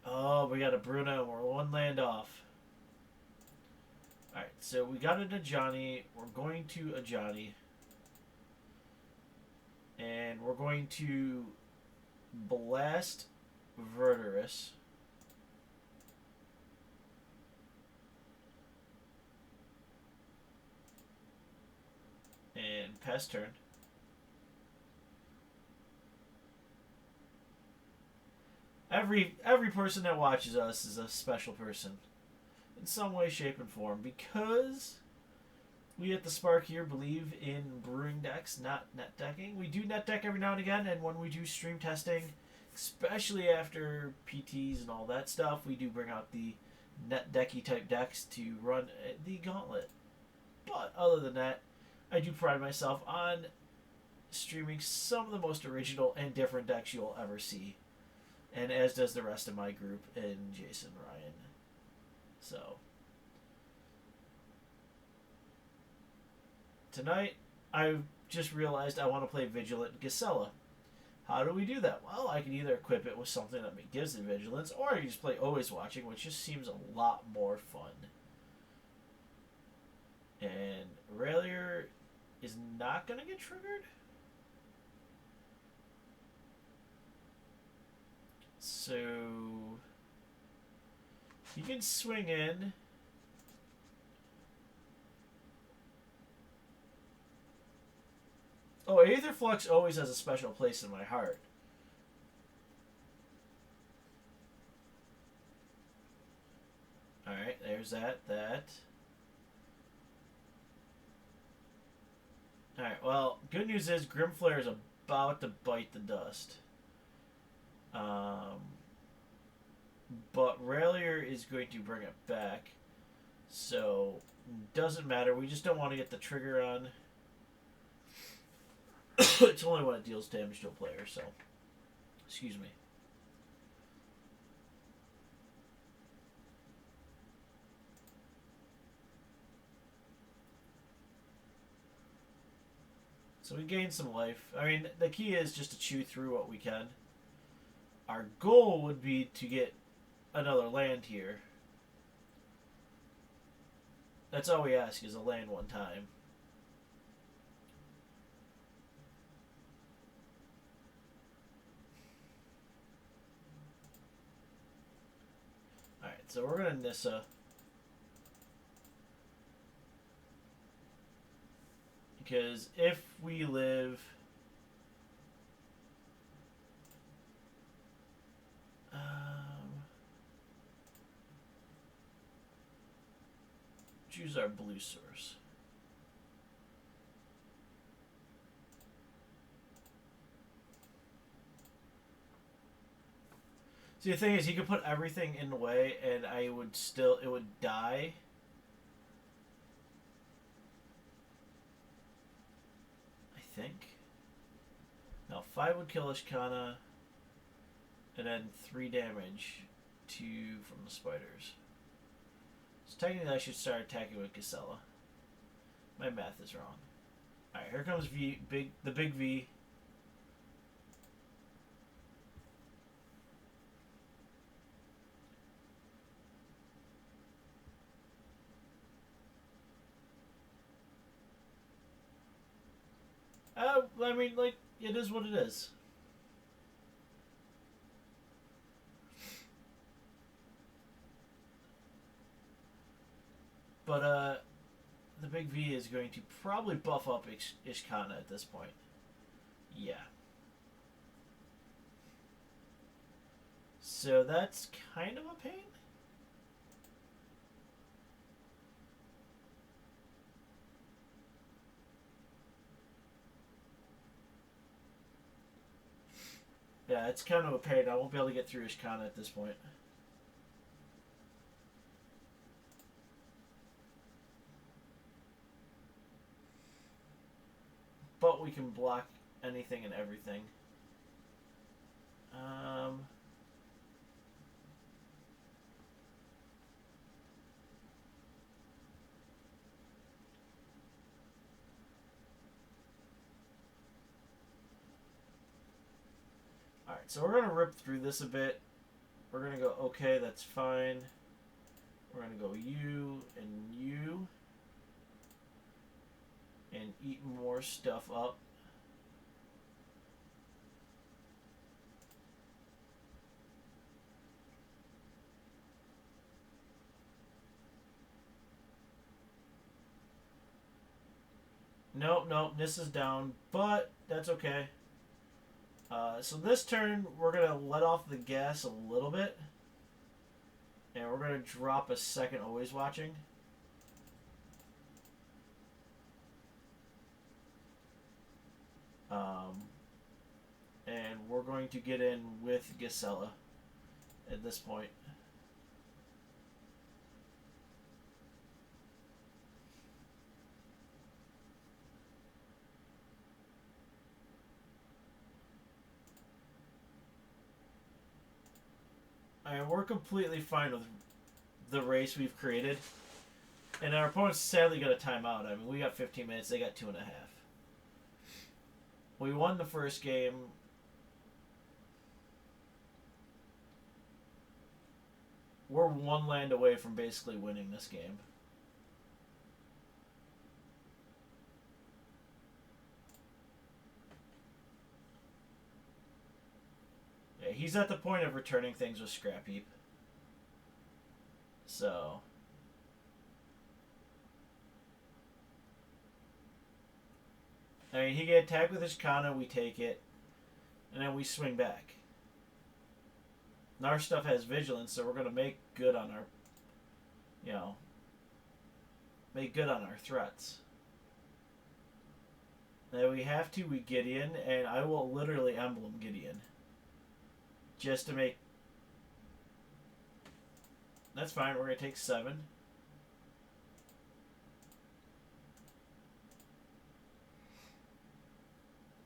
Oh, we got a Bruno. We're 1 land off. Alright, so we got into Johnny. We're going to a Johnny. And we're going to blast Verderus. And pass turn. Every person that watches us is a special person in some way, shape, and form, because we at the Spark here believe in brewing decks, not net decking. We do net deck every now and again, and when we do stream testing, especially after PTs and all that stuff, we do bring out the net decky type decks to run the gauntlet. But other than that, I do pride myself on streaming some of the most original and different decks you'll ever see. And as does the rest of my group and Jason Ryan. So tonight, I just realized I want to play Vigilant Gisela. How do we do that? Well, I can either equip it with something that gives it Vigilance, or I can just play Always Watching, which just seems a lot more fun. And Raelier is not going to get triggered? So you can swing in. Oh, Aetherflux always has a special place in my heart. Alright, there's that. Alright, well, good news is Grimflare is about to bite the dust. But Raelier is going to bring it back. So, doesn't matter. We just don't want to get the trigger on. It's only when it deals damage to a player, so. Excuse me. So we gain some life. I mean, the key is just to chew through what we can. Our goal would be to get another land here. That's all we ask, is a land one time. Alright, so we're going to Nissa. Because if we live... choose our blue source. See, the thing is, he could put everything in the way, and I would still... it would die. I think. Now, 5 would kill Ishkana, and then 3 damage from the spiders. So technically I should start attacking with Gisela. My math is wrong. Alright, here comes the big V. I mean, like, it is what it is. But, the big V is going to probably buff up Ishkana at this point. Yeah. So that's kind of a pain. Yeah, it's kind of a pain. I won't be able to get through Ishkana at this point. But we can block anything and everything. Alright, so we're going to rip through this a bit. We're going to go, okay, that's fine. We're going to go you and you. And eat more stuff up. Nope, nope, this is down, but that's okay. So this turn, we're going to let off the gas a little bit. And we're going to drop a second always watching. And we're going to get in with Gisela at this point. And we're completely fine with the race we've created. And our opponent's sadly got a timeout. I mean, we got 15 minutes. They got 2.5. We won the first game. We're one land away from basically winning this game. Yeah, he's at the point of returning things with Scrap Heap. So... I mean, he can attack with his Kana, we take it, and then we swing back. And our stuff has vigilance, so we're going to make good on our, make good on our threats. And if we have to, we Gideon, and I will literally emblem Gideon. Just to make... That's fine, we're going to take 7.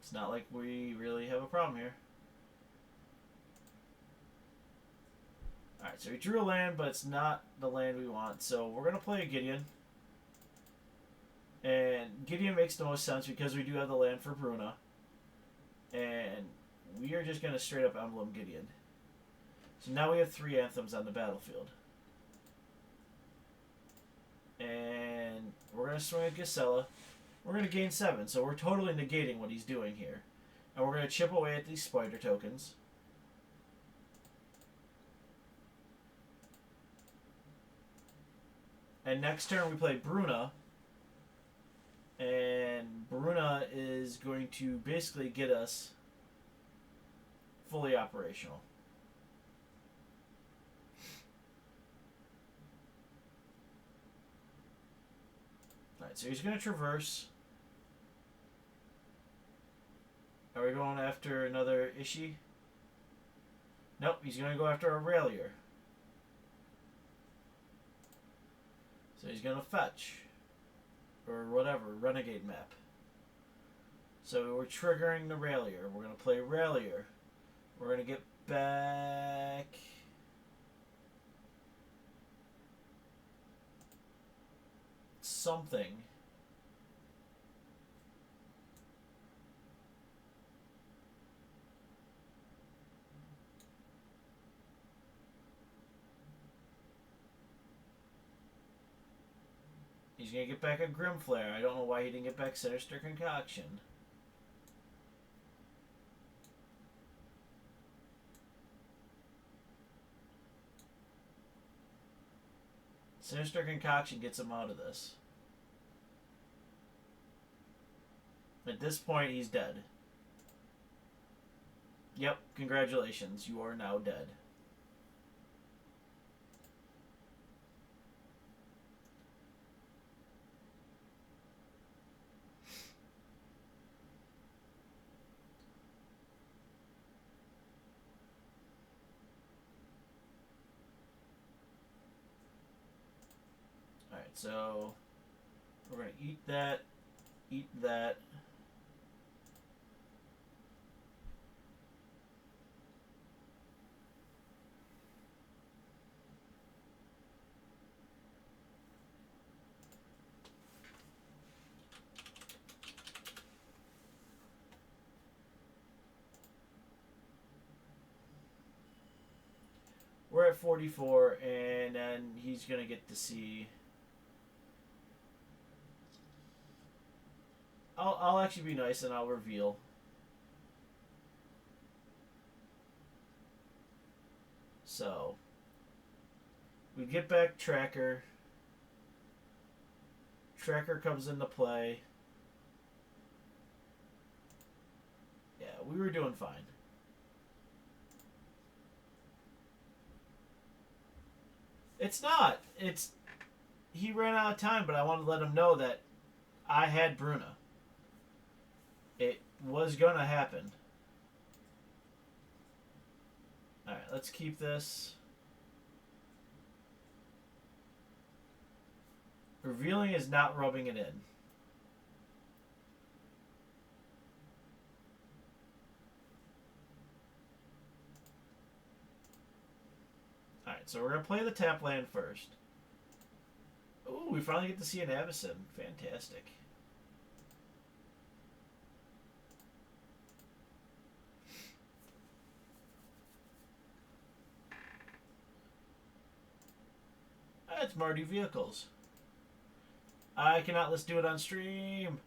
It's not like we really have a problem here. Alright, so we drew a land, but it's not the land we want. So we're going to play a Gideon. And Gideon makes the most sense because we do have the land for Bruna. And we are just going to straight up emblem Gideon. So now we have 3 anthems on the battlefield. And we're going to swing at Gisela. We're going to gain 7, so we're totally negating what he's doing here. And we're going to chip away at these spider tokens. And next turn we play Bruna. And Bruna is going to basically get us fully operational. Alright, so he's going to traverse. Are we going after another Ishi? Nope, he's going to go after a Railier. So he's going to fetch. Or whatever, Renegade map. So we're triggering the Railier. We're going to play Railier. We're going to get back... something. He's going to get back a Grimflare. I don't know why he didn't get back Sinister Concoction. Sinister Concoction gets him out of this. At this point, he's dead. Yep, congratulations. You are now dead. Alright, so we're going to eat that, eat that. We're at 44, and then he's going to get to see... I'll actually be nice and I'll reveal. So, we get back Tracker. Tracker comes into play. Yeah, we were doing fine. It's not. It's... He ran out of time, but I wanted to let him know that I had Bruna. It was gonna happen. Alright, let's keep this. Revealing is not rubbing it in. Alright, so we're gonna play the tap land first. Ooh, we finally get to see an Avacyn. Fantastic. That's Marty Vehicles. I cannot, let's do it on stream.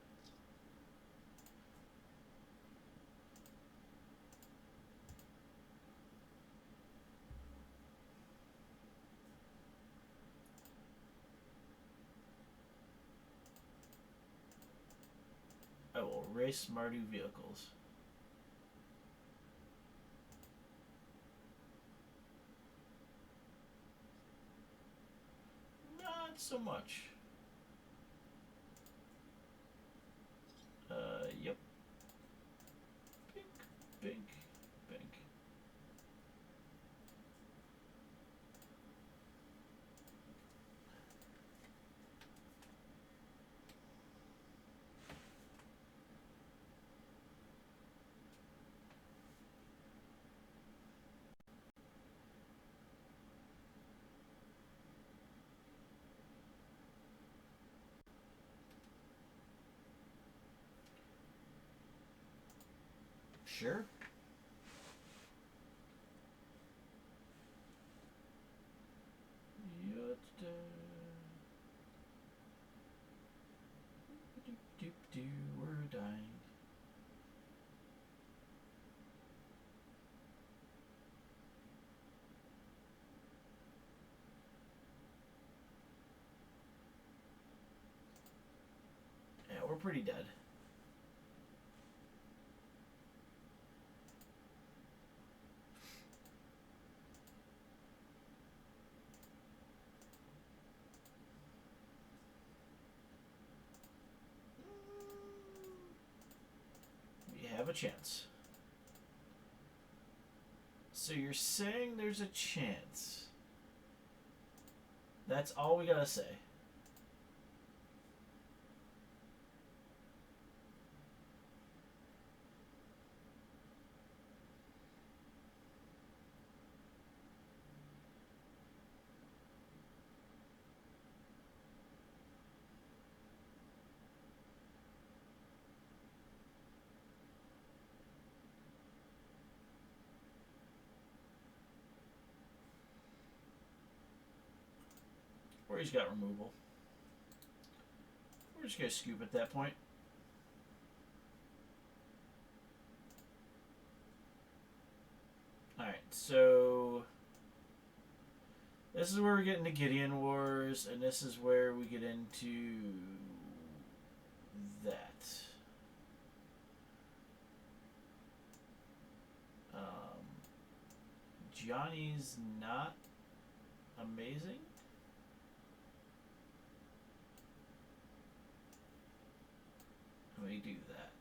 I will race Marty Vehicles. Not so much. Yep. Bink, bink, bink. Sure. We're dying. Yeah, we're pretty dead. Have a chance. So you're saying there's a chance. That's all we gotta say. Or he's got removal. We're just gonna scoop at that point. Alright, so this is where we get into Gideon Wars, and this is where we get into that. Johnny's not amazing. Let me do that.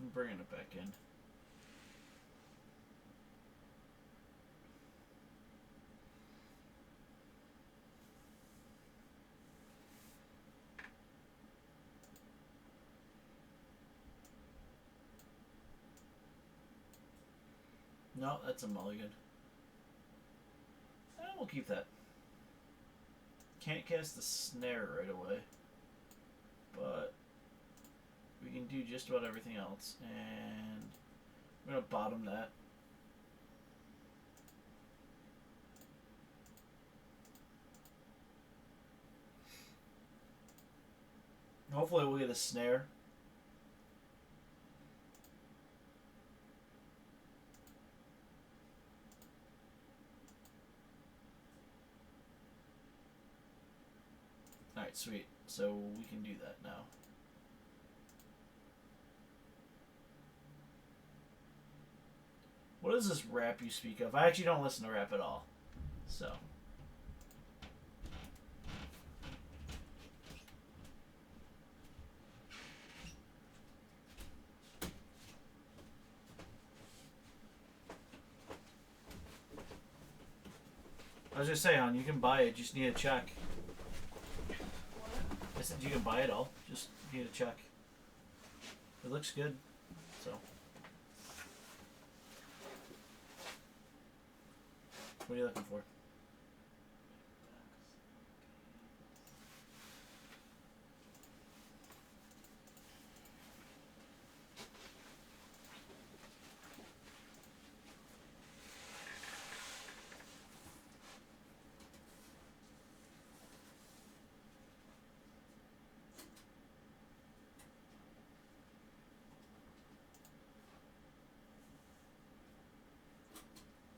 I'm bringing it back in. No, that's a mulligan. We'll keep that. Can't cast the snare right away. But we can do just about everything else. And I'm going to bottom that. Hopefully we'll get a snare. Alright, sweet. So we can do that now. What is this rap you speak of? I actually don't listen to rap at all. So. I was just saying, you can buy it, just need a check. I said you can buy it all, just need a check. It looks good, so. What are you looking for?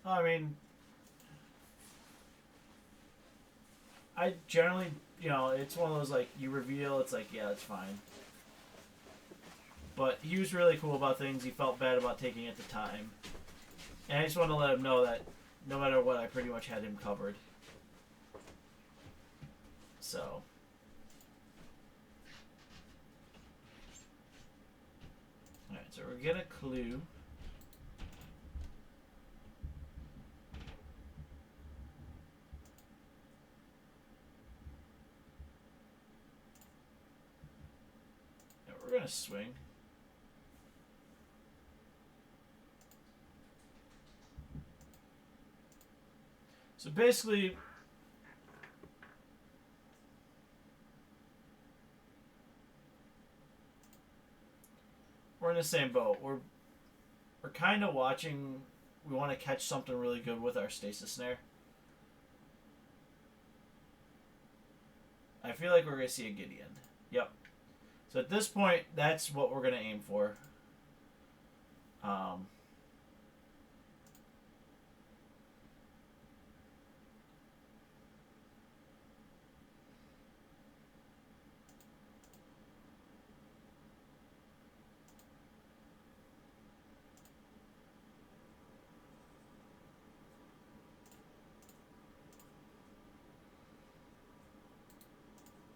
I mean, I generally, it's one of those, like, you reveal, it's like, yeah, it's fine. But he was really cool about things. He felt bad about taking it the time. And I just want to let him know that no matter what, I pretty much had him covered. So. Alright, so we're going to clue. And we're going to swing. So basically, we're in the same boat. We're kind of watching. We want to catch something really good with our stasis snare. I feel like we're going to see a Gideon. Yep. So at this point, that's what we're going to aim for.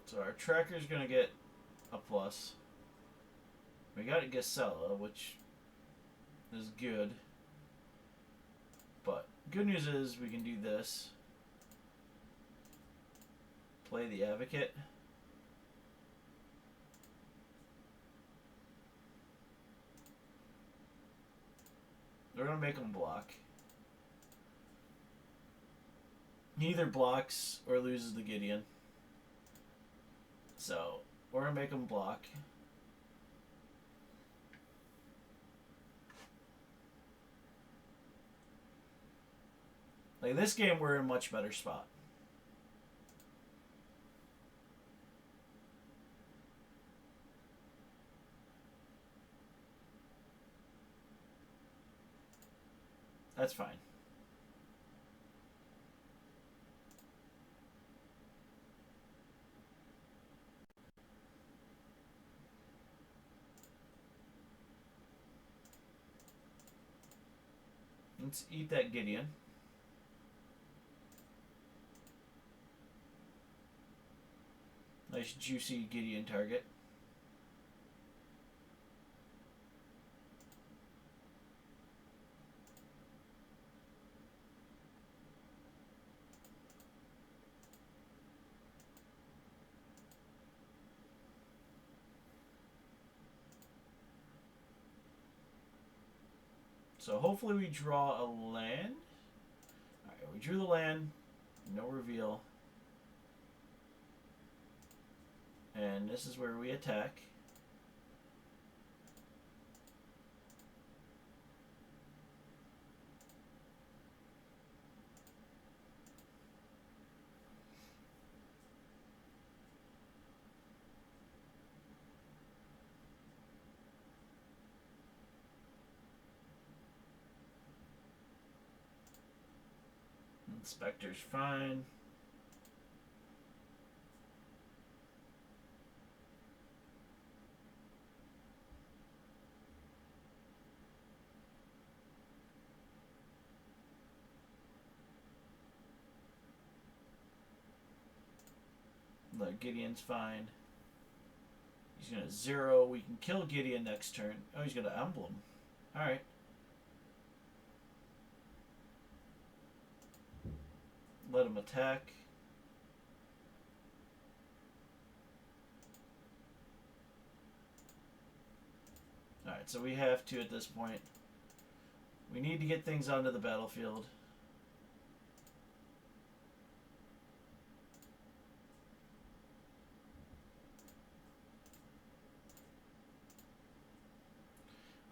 So our tracker's going to get a plus. We got Gisela, which is good. But good news is we can do this. Play the Advocate. They're going to make him block. He either blocks or loses the Gideon. So, we're going to make him block. Like, this game, we're in a much better spot. That's fine. Let's eat that Gideon. Nice juicy Gideon target. So hopefully we draw a land. Alright, we drew the land. No reveal. And this is where we attack. Inspector's fine. Look, Gideon's fine. He's gonna 0. We can kill Gideon next turn. Oh, he's gonna emblem. Alright. Let him attack. Alright, so we have to at this point. We need to get things onto the battlefield.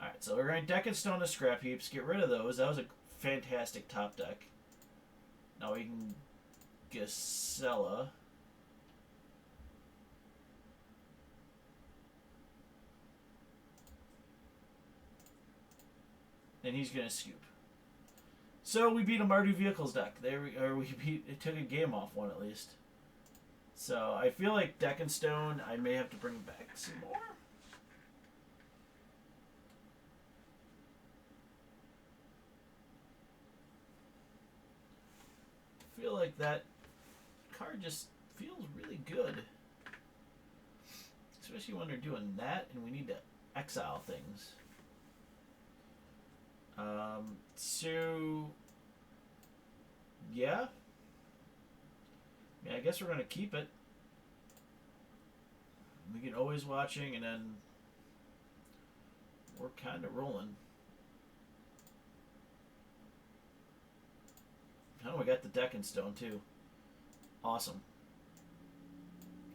Alright, so we're going to deck and stone the scrap heaps. Get rid of those. That was a fantastic top deck. Now we can Gisela. And he's going to scoop. So we beat a Mardu Vehicles deck. It took a game off one at least. So I feel like deck and stone, I may have to bring back some more. I feel like that card just feels really good. Especially when they're doing that and we need to exile things. So yeah. I guess we're gonna keep it. We can always watching and then we're kinda rolling. Oh, we got the deck in stone too. Awesome.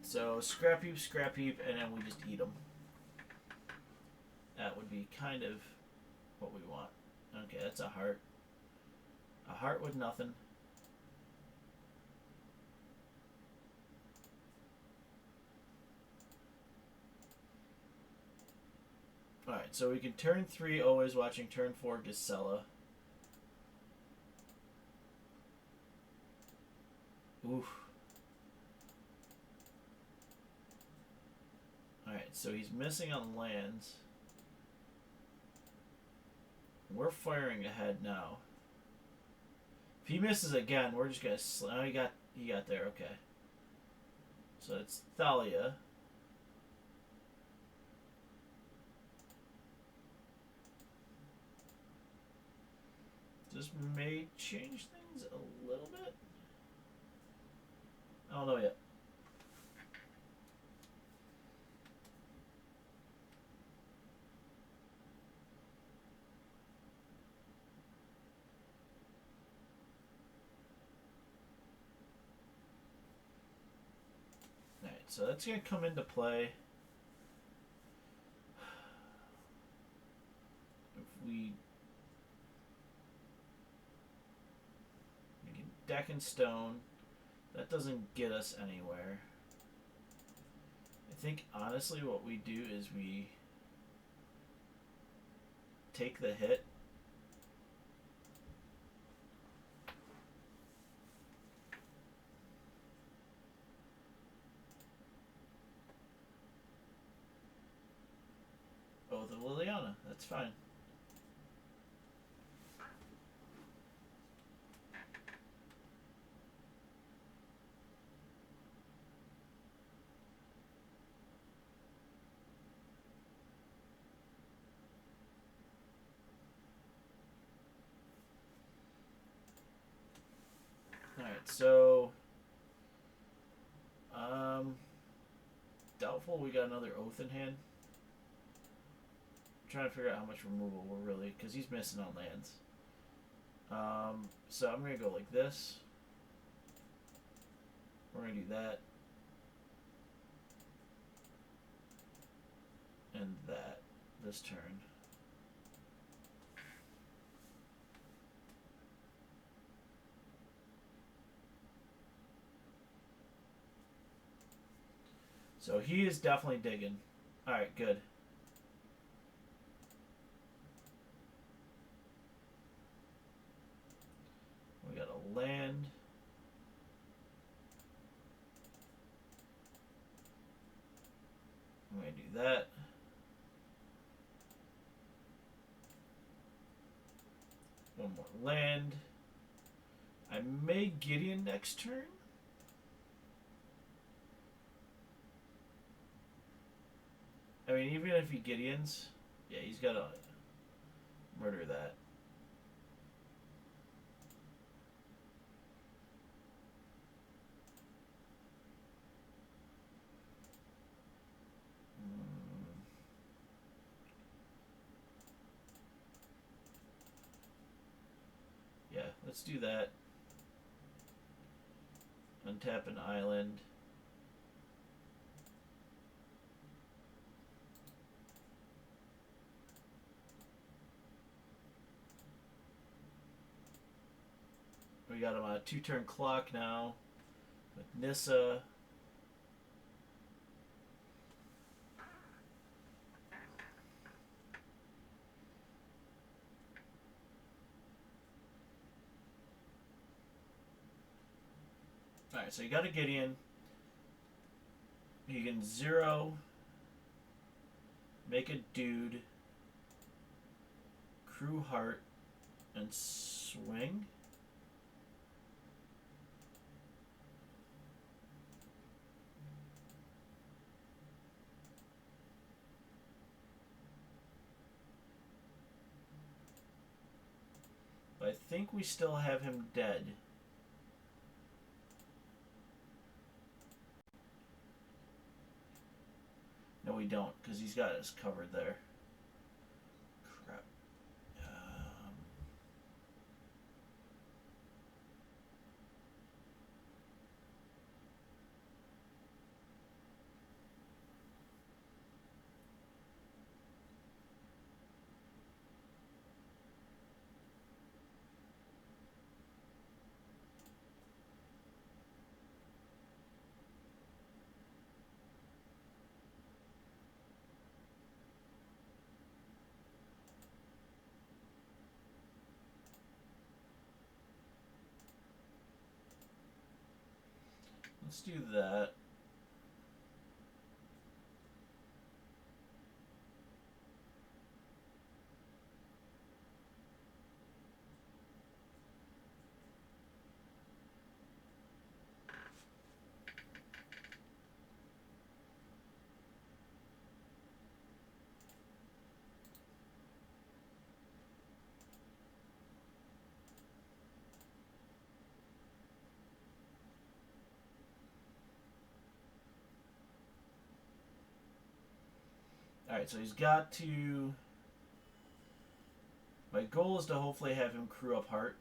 So scrap heap, and then we just eat them. That would be kind of what we want. Okay, that's a heart. A heart with nothing. Alright, so we can turn 3, always watching, turn 4, Gisela. Oof. Alright, so he's missing on lands. We're firing ahead now. If he misses again, we're just gonna oh, he got there, okay. So it's Thalia. This may change things a little bit. I don't know yet. Alright, so that's going to come into play. If we can deck and stone, that doesn't get us anywhere. I think honestly what we do is we take the hit. Oath of Liliana, that's fine. Alright, so doubtful we got another oath in hand. trying to figure out how much removal we're really, because he's missing on lands. So I'm going to go like this. We're going to do that. And that this turn. So he is definitely digging. Alright, good. We got a land. I'm going to do that. One more land. I may Gideon next turn. I mean, even if he Gideons, yeah, he's got to murder that. Yeah, let's do that. Untap an island. We got him on a 2-turn clock now with Nissa. Alright, so you got a Gideon. You can 0, make a dude, crew heart, and swing. But I think we still have him dead. No, we don't, because he's got us covered there. Crap. Let's do that. Alright, so he's got to... My goal is to hopefully have him crew up heart.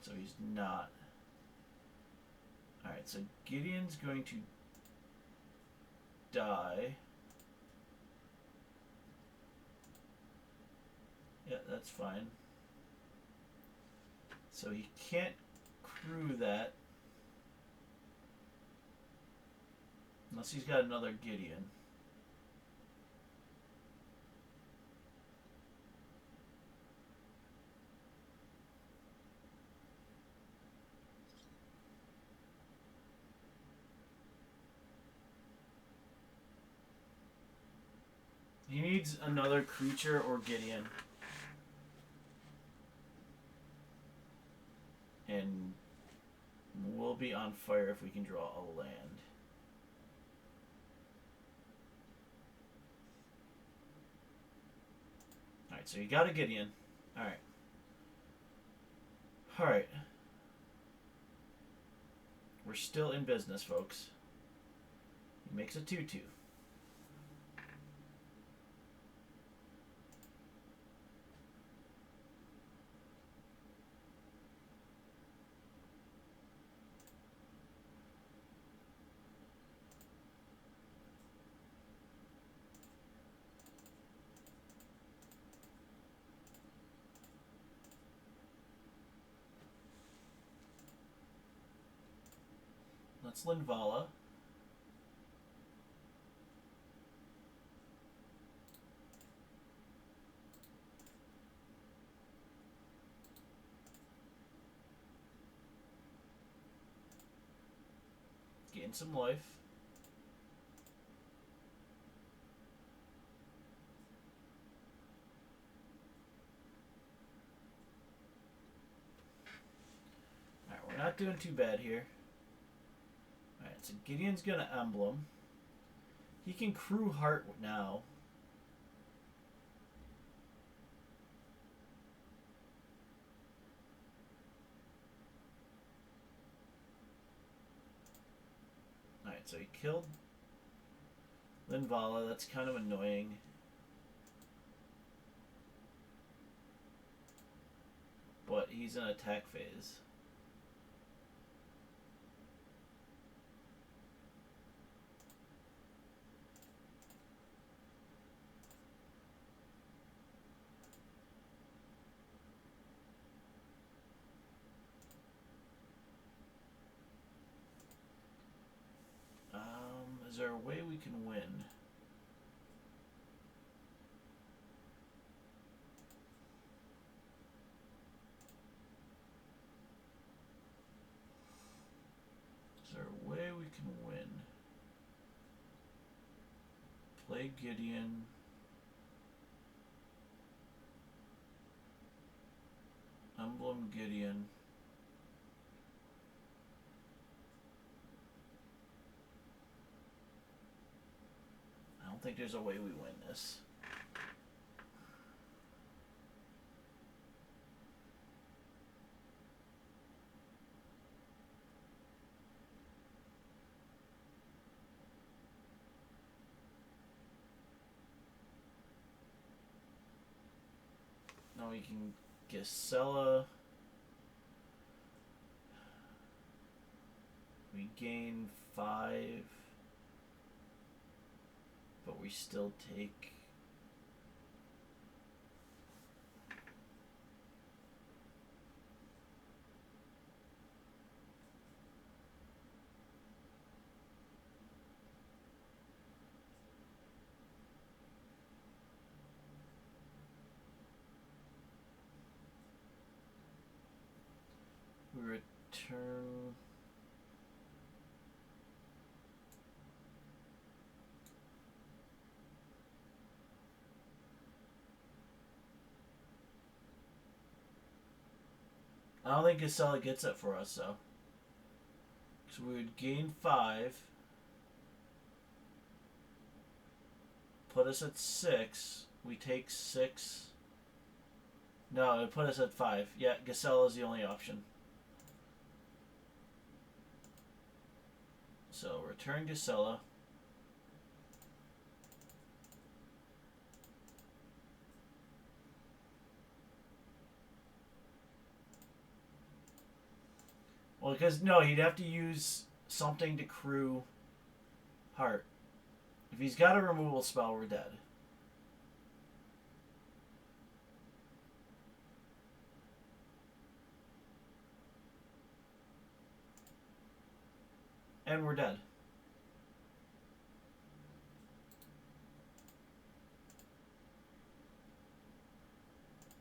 So he's not. Alright, so Gideon's going to die. Yeah, that's fine. So he can't crew that. Unless he's got another Gideon. He needs another creature or Gideon. And we'll be on fire if we can draw a land. Alright, so you got a Gideon. Alright. Alright. We're still in business, folks. He makes a 2-2. That's Linvala. Gain some life. Alright, we're not doing too bad here. Alright, so Gideon's gonna emblem. He can crew heart now. Alright, so he killed Linvala. That's kind of annoying. But he's in attack phase. Is there a way we can win? Is there a way we can win? Play Gideon. Emblem Gideon. I don't think there's a way we win this. Now we can Gisela. We gain 5. But we still take... We return... I don't think Gisela gets it for us, though. So we would gain 5. Put us at 6. We take 6. No, it would put us at 5. Yeah, Gisela is the only option. So return Gisela. Well, because, no, he'd have to use something to crew heart. If he's got a removal spell, we're dead. And we're dead.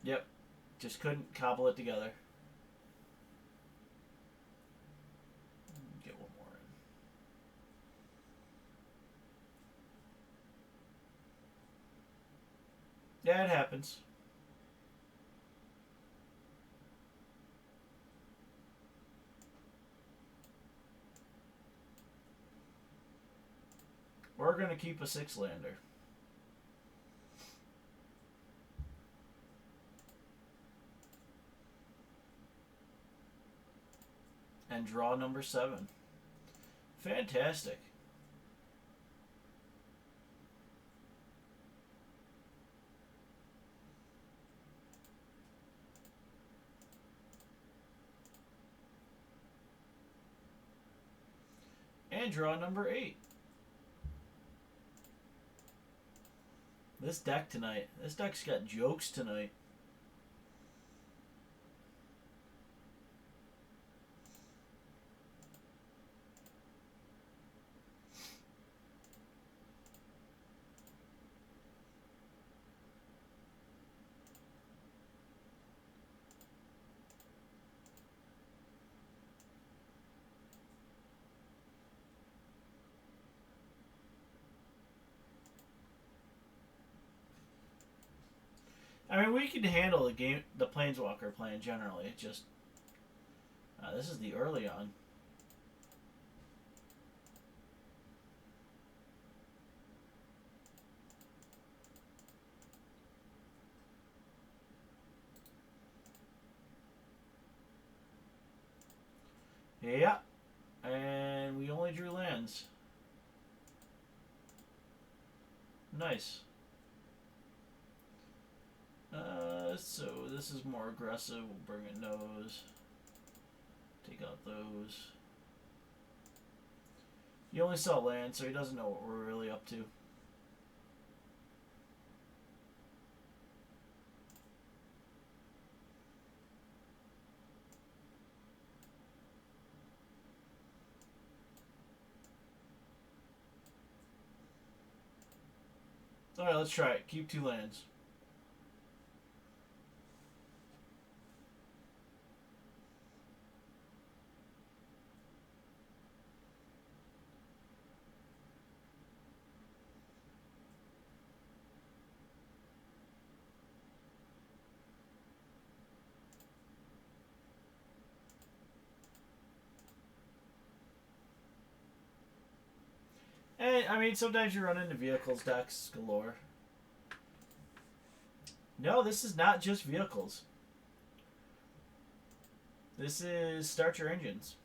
Yep. Just couldn't cobble it together. Get one more in. Yeah, it happens. We're going to keep a 6-lander. And draw number 7. Fantastic. And draw number 8. This deck tonight. This deck's got jokes tonight. I mean, we can handle the Planeswalker plan generally. It just this is the early on. Yeah, and we only drew lands. Nice. So this is more aggressive. We'll bring in those. Take out those. You only saw land, so he doesn't know what we're really up to. Alright, let's try it. Keep 2 lands. And, I mean, sometimes you run into vehicles decks galore. No, this is not just vehicles. This is start your engines.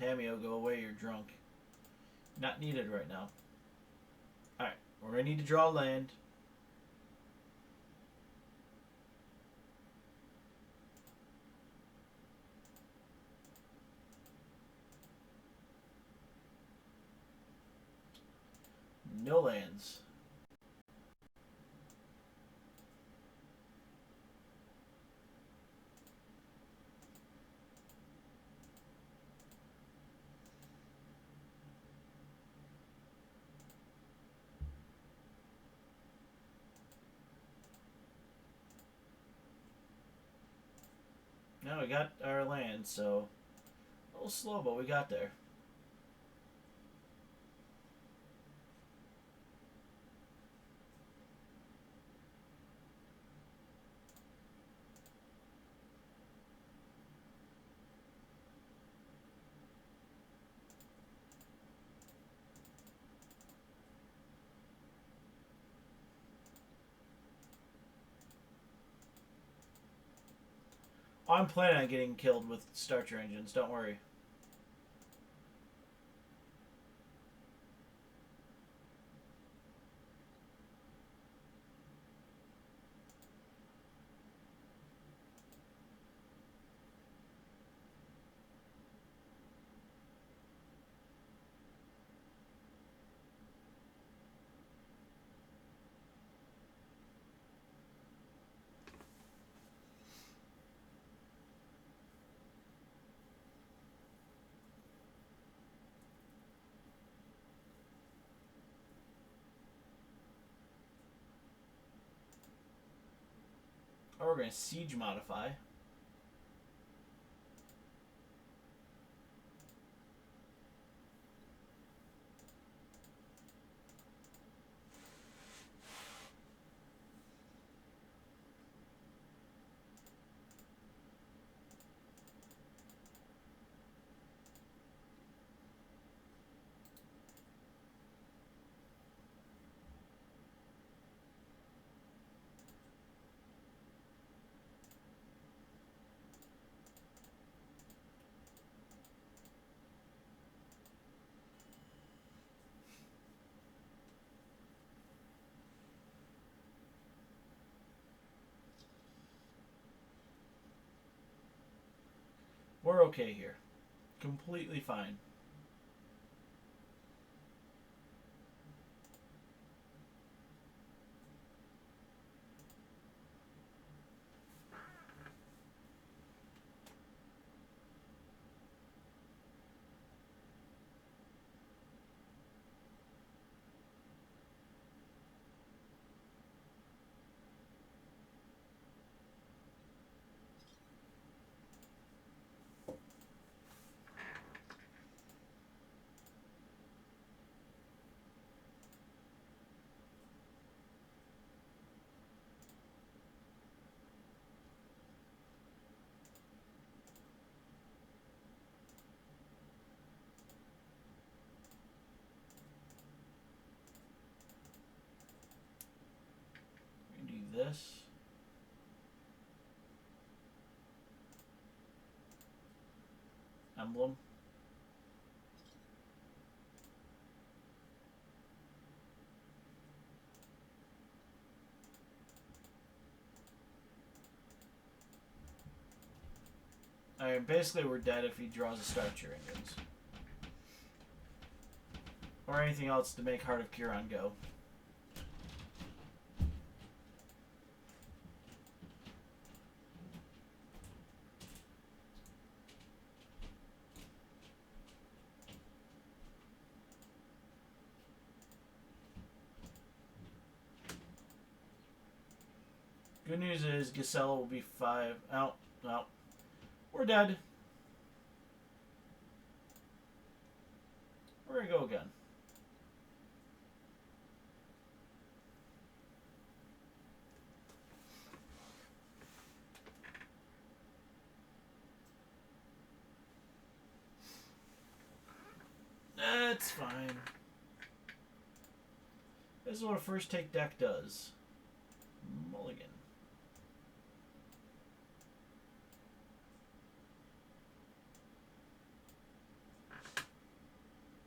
Tamio, go away, you're drunk. Not needed right now. Alright, we're going to need to draw land. No lands. Now we got our land, so a little slow, but we got there. I'm planning on getting killed with starter engines, don't worry. Or we're going to siege modify. We're okay here. Completely fine. this. Emblem. I mean, basically we're dead if he draws a Star Engines. Or anything else to make Heart of Kiron go. Good news is Gisela will be 5. Out. Out. We're dead. We're going to go again. That's fine. This is what a first take deck does. Mulligan.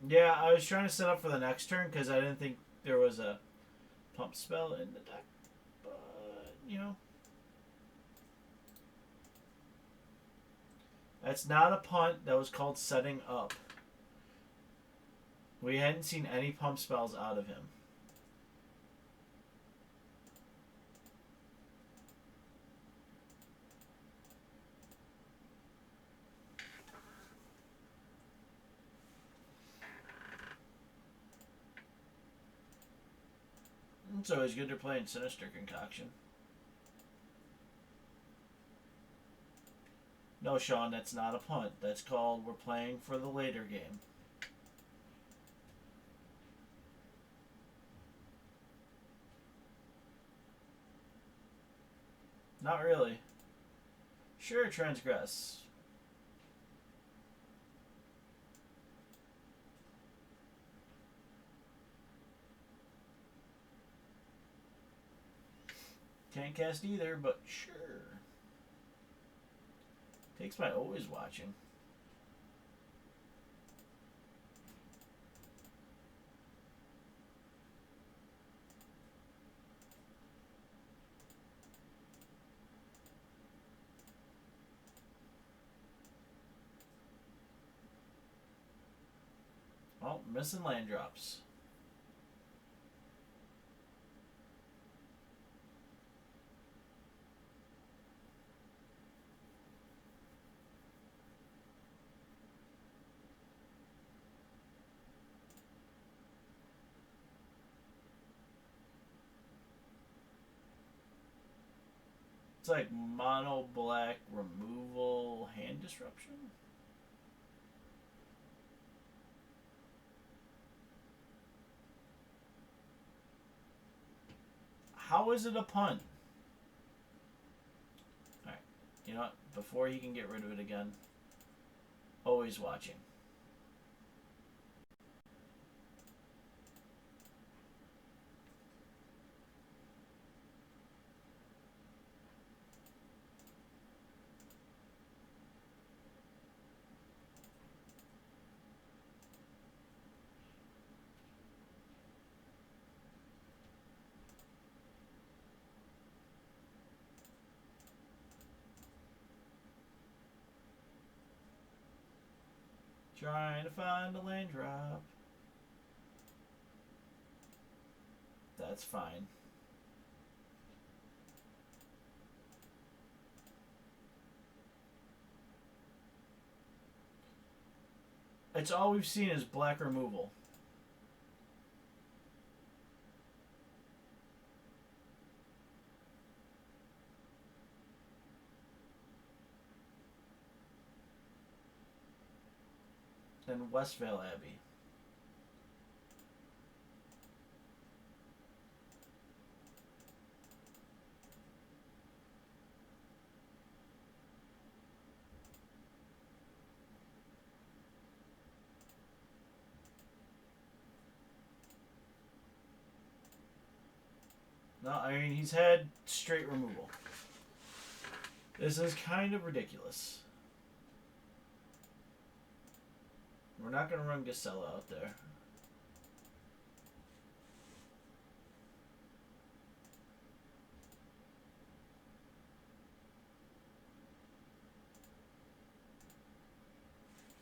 Yeah, I was trying to set up for the next turn because I didn't think there was a pump spell in the deck. But, you know. That's not a punt. That was called setting up. We hadn't seen any pump spells out of him. It's always good to play in Sinister Concoction. No, Sean, that's not a punt. That's called we're playing for the later game. Not really. Sure, transgress. Can't cast either, but sure. Takes my always watching. Oh, missing land drops. It's like mono black removal hand disruption. How is it a punt? Alright. You know what? Before he can get rid of it again, always watching. Trying to find a land drop. That's fine. It's all we've seen is black removal. And Westvale Abbey. No, I mean, he's had straight removal. This is kind of ridiculous. We're not going to run Gisela out there.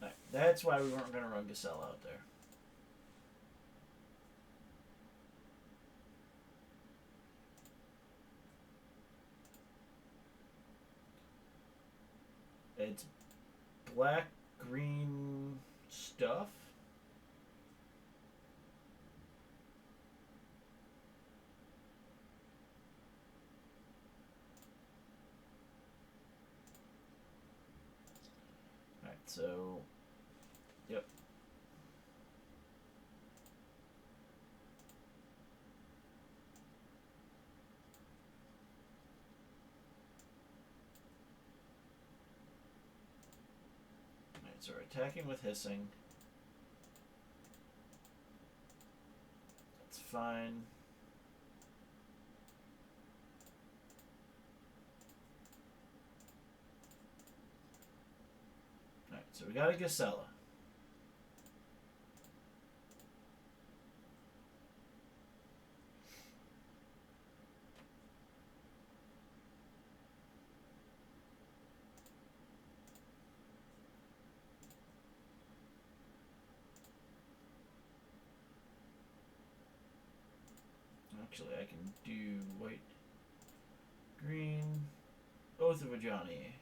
Right, that's why we weren't going to run Gisela out there. It's black, green stuff. Alright, so, yep. Alright, so we're attacking with hissing. That's fine. Alright, so we got a Gisela. Actually, I can do white, green, Oath of a Johnny.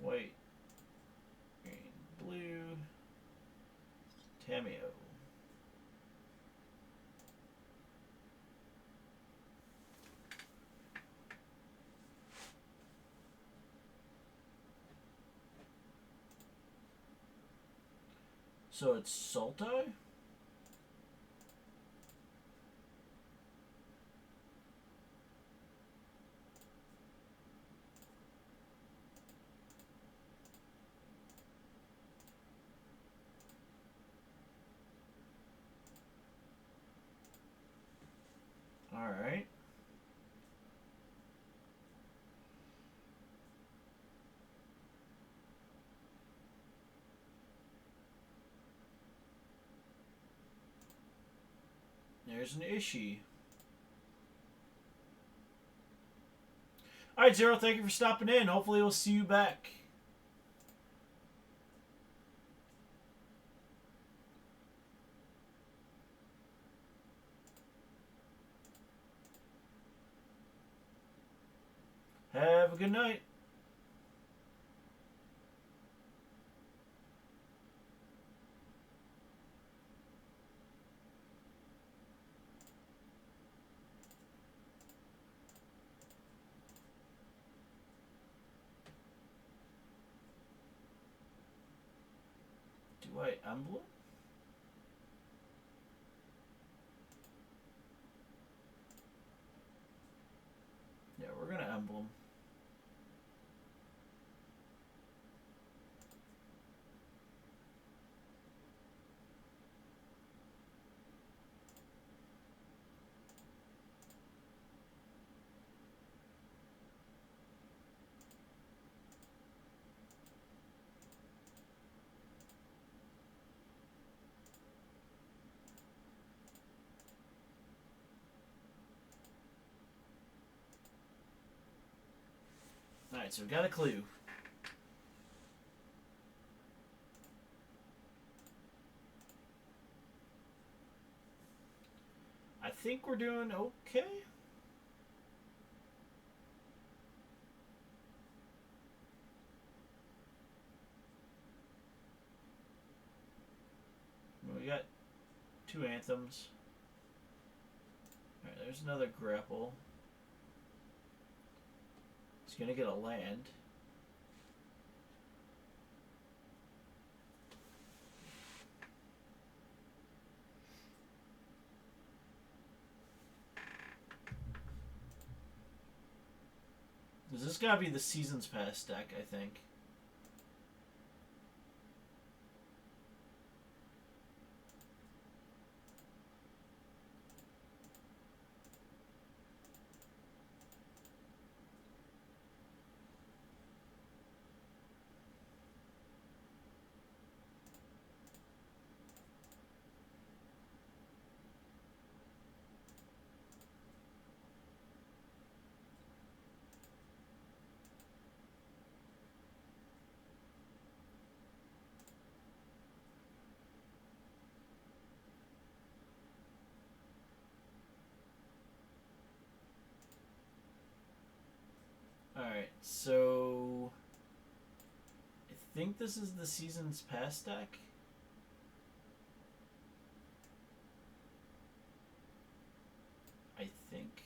White, green, blue, Tameo. So it's Sultai? Alright. There's an issue. Alright, Zero, thank you for stopping in. Hopefully we'll see you back. Have a good night. Do I emblem? Yeah, we're gonna emblem. Alright, so we got a clue. I think we're doing okay. We got 2 anthems. Alright, there's another grapple. He's gonna get a land. This gotta be the Seasons Pass deck, I think. So I think this is the Seasons Pass deck. I think.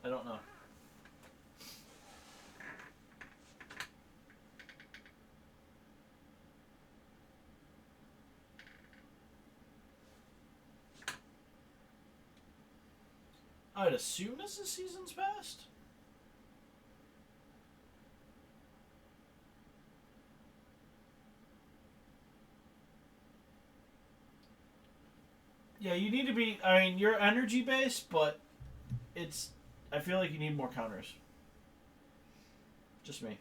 I don't know. I'd assume this is Seasons Past. Yeah, you need to be. I mean, you're energy based, but it's. I feel like you need more counters. Just me.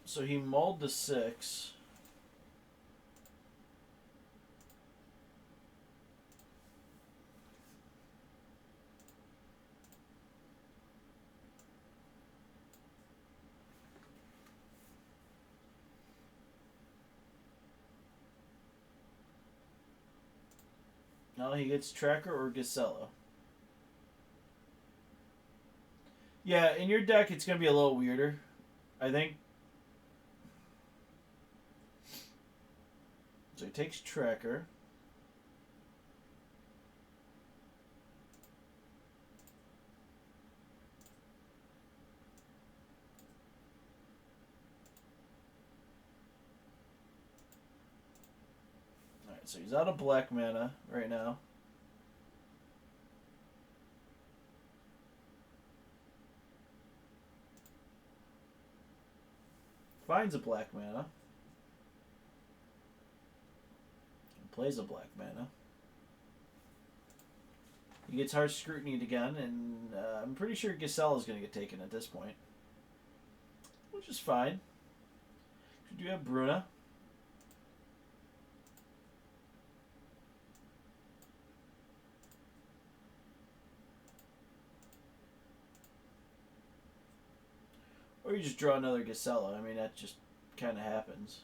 So he mauled the 6. Now he gets Tracker or Gisela. Yeah, in your deck it's gonna be a little weirder, I think. So he takes Tracker. Alright, so he's out of black mana right now. Finds a black mana. And plays a black mana. He gets Harsh Scrutinied again, and I'm pretty sure Gisela is going to get taken at this point. Which is fine. We do have Bruna. Or you just draw another Gisela. I mean, that just kind of happens.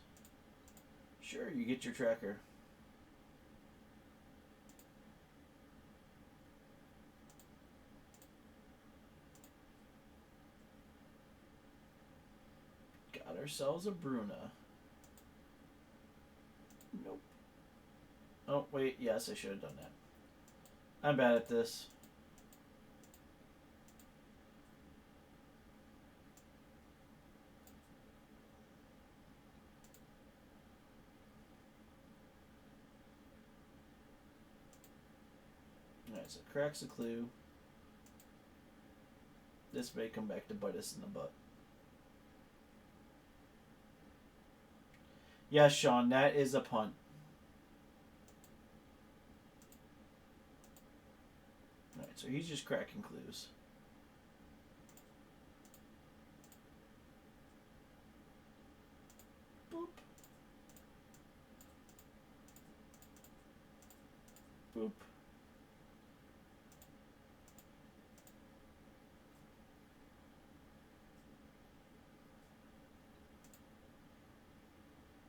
Sure, you get your Tracker. Got ourselves a Bruna. Nope. Oh, wait. Yes, I should have done that. I'm bad at this. Alright, so cracks a clue. This may come back to bite us in the butt. Yes, Sean, that is a punt. Alright, so he's just cracking clues. Boop. Boop.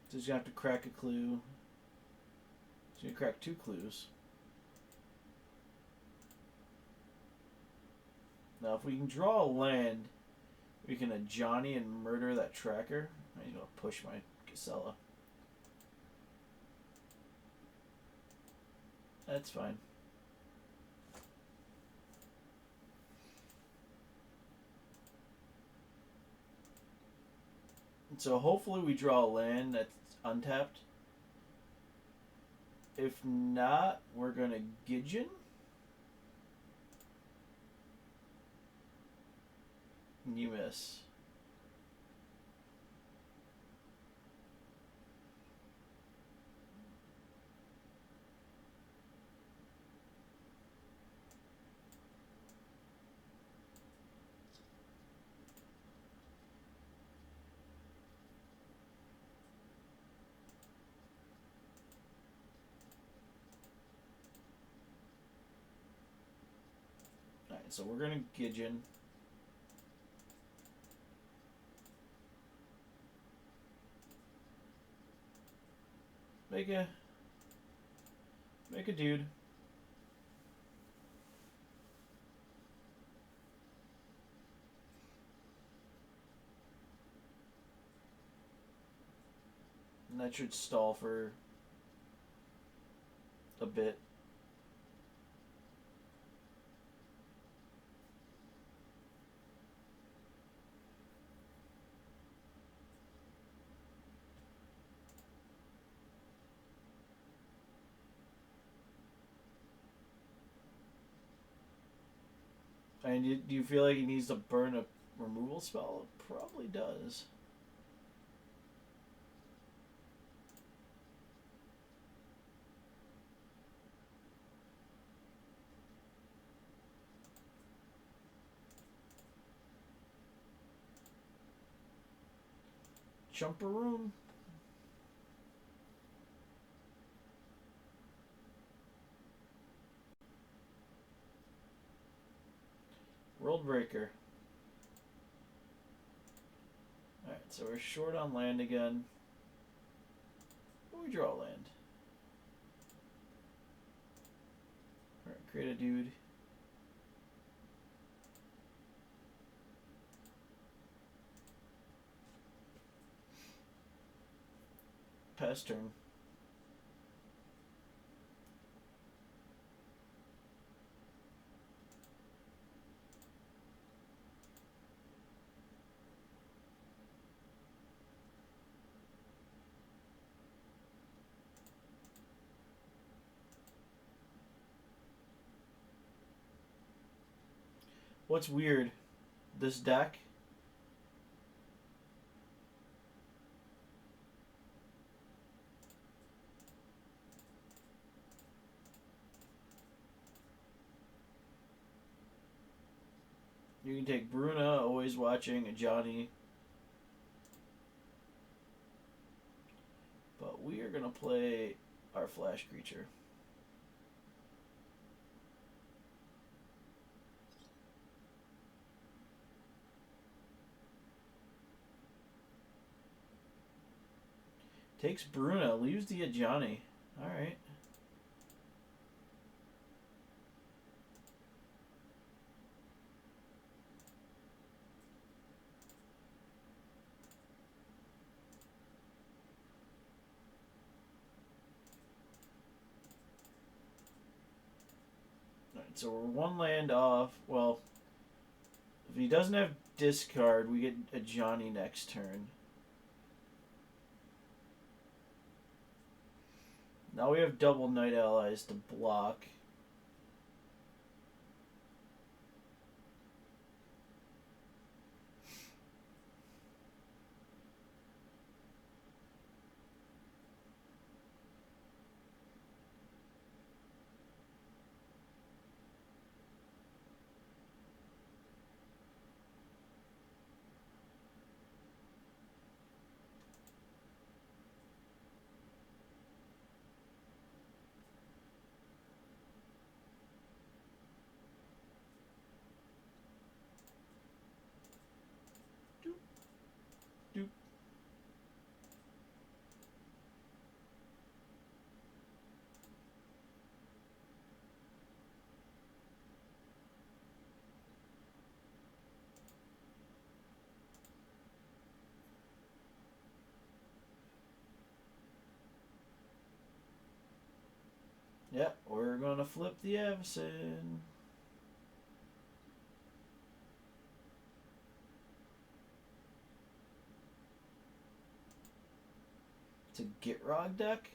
So he's going to have to crack a clue. He's going to crack 2 clues. Now, if we can draw a land, we can Johnny and murder that Tracker. I'm going to push my Gisela. That's fine. So hopefully we draw a land that's untapped. If not, we're going to Gidgeon. You miss. Alright, so we're gonna Gidgeon. Make a dude. And that should stall for a bit. And do you feel like he needs to burn a removal spell? It probably does. Jumper room. World Breaker. Alright, so we're short on land again. We draw land. Alright, create a dude. Pass turn. What's weird? This deck. You can take Bruna, always watching, and Johnny. But we are going to play our flash creature. Takes Bruna, leaves the Johnny. Alright. So we're one land off. Well, if he doesn't have discard, we get a Johnny next turn. Now we have double Knight Allies to block. Doop. Yeah, we're gonna flip the Avacyn. It's a Gitrog deck.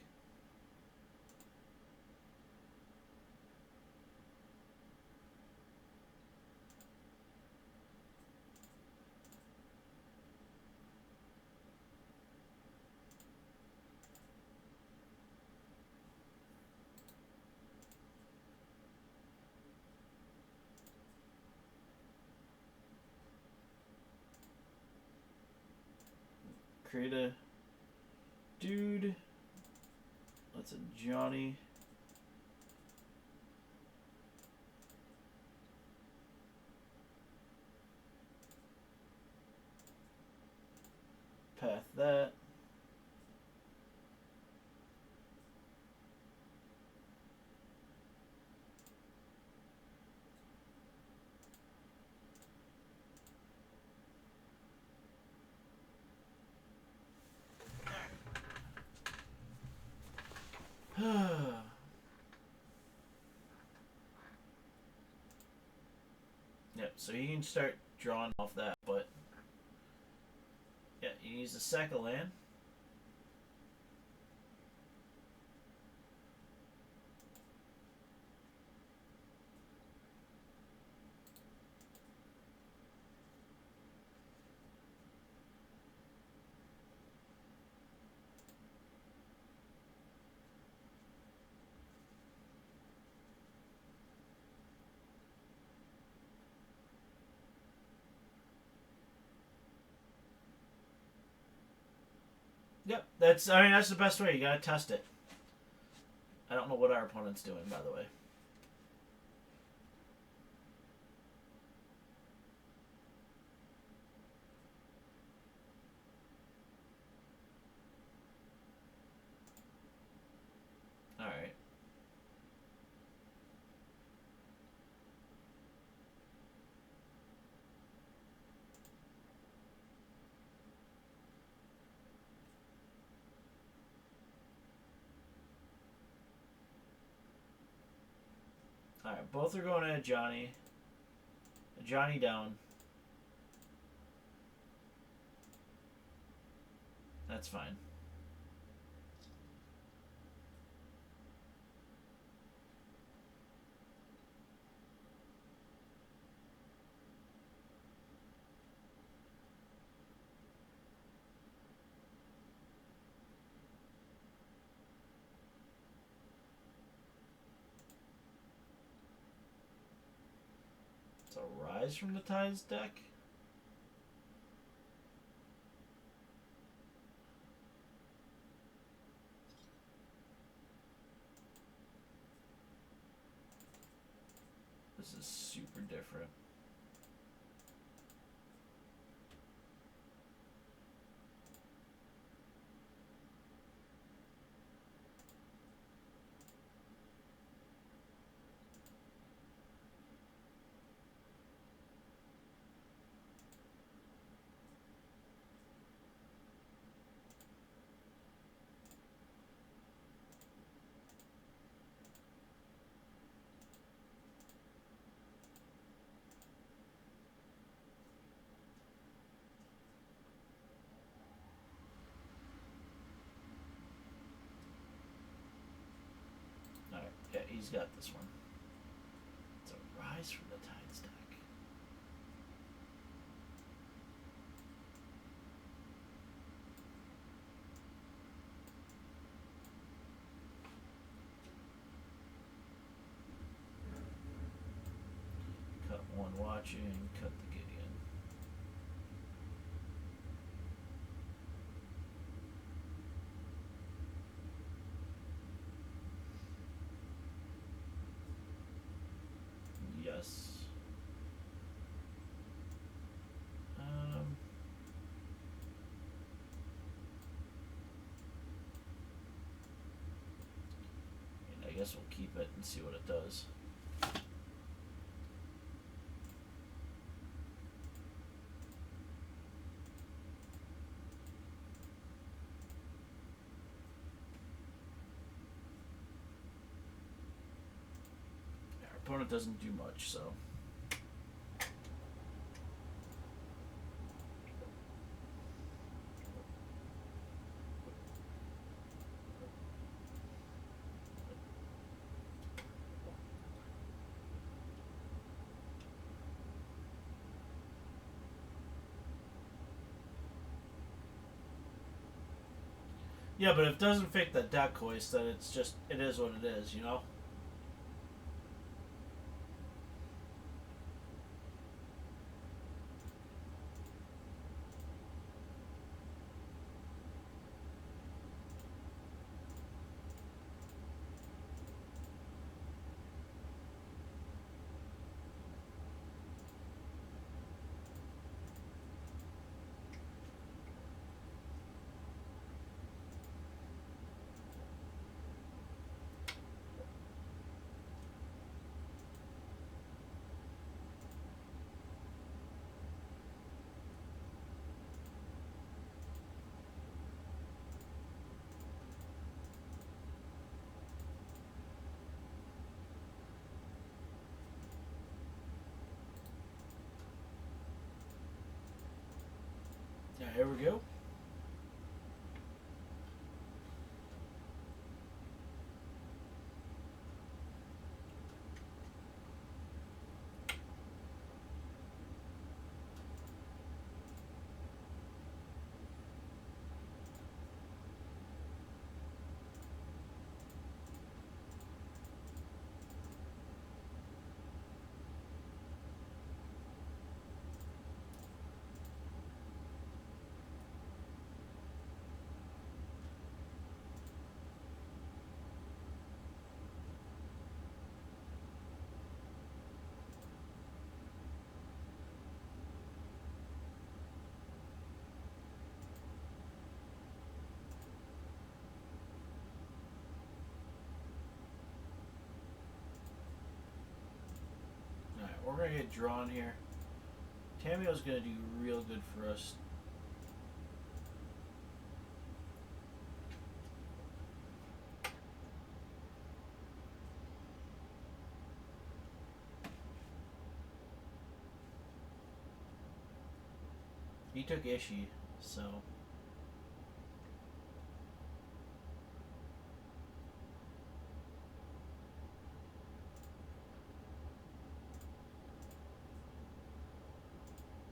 Create a dude. That's a Johnny. path that. Yep, so you can start drawing off that, but yeah, you use the second land. Yep, that's. I mean, that's the best way. You gotta test it. I don't know what our opponent's doing, by the way. All right. All right. Both are going at Johnny. Johnny down. That's fine. It's a Rise from the Tides deck. This is super different. Alright, yeah, he's got this one. It's a Rise from the Tides deck. Cut one watching, cut the Gideon. Yes. I guess we'll keep it and see what it does. Our opponent doesn't do much, so. Yeah, but if it doesn't fit the deck hoist, then it's just, it is what it is, you know? There we go. Alright, we're going to get drawn here. Tamio's going to do real good for us. He took Ishii, so...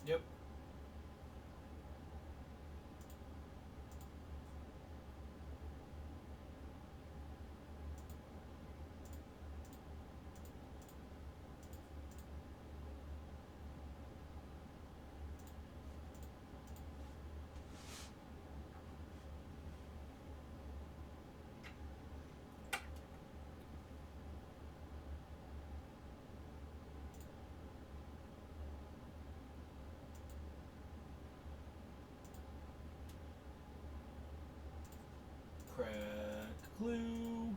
Yep. Crack clue.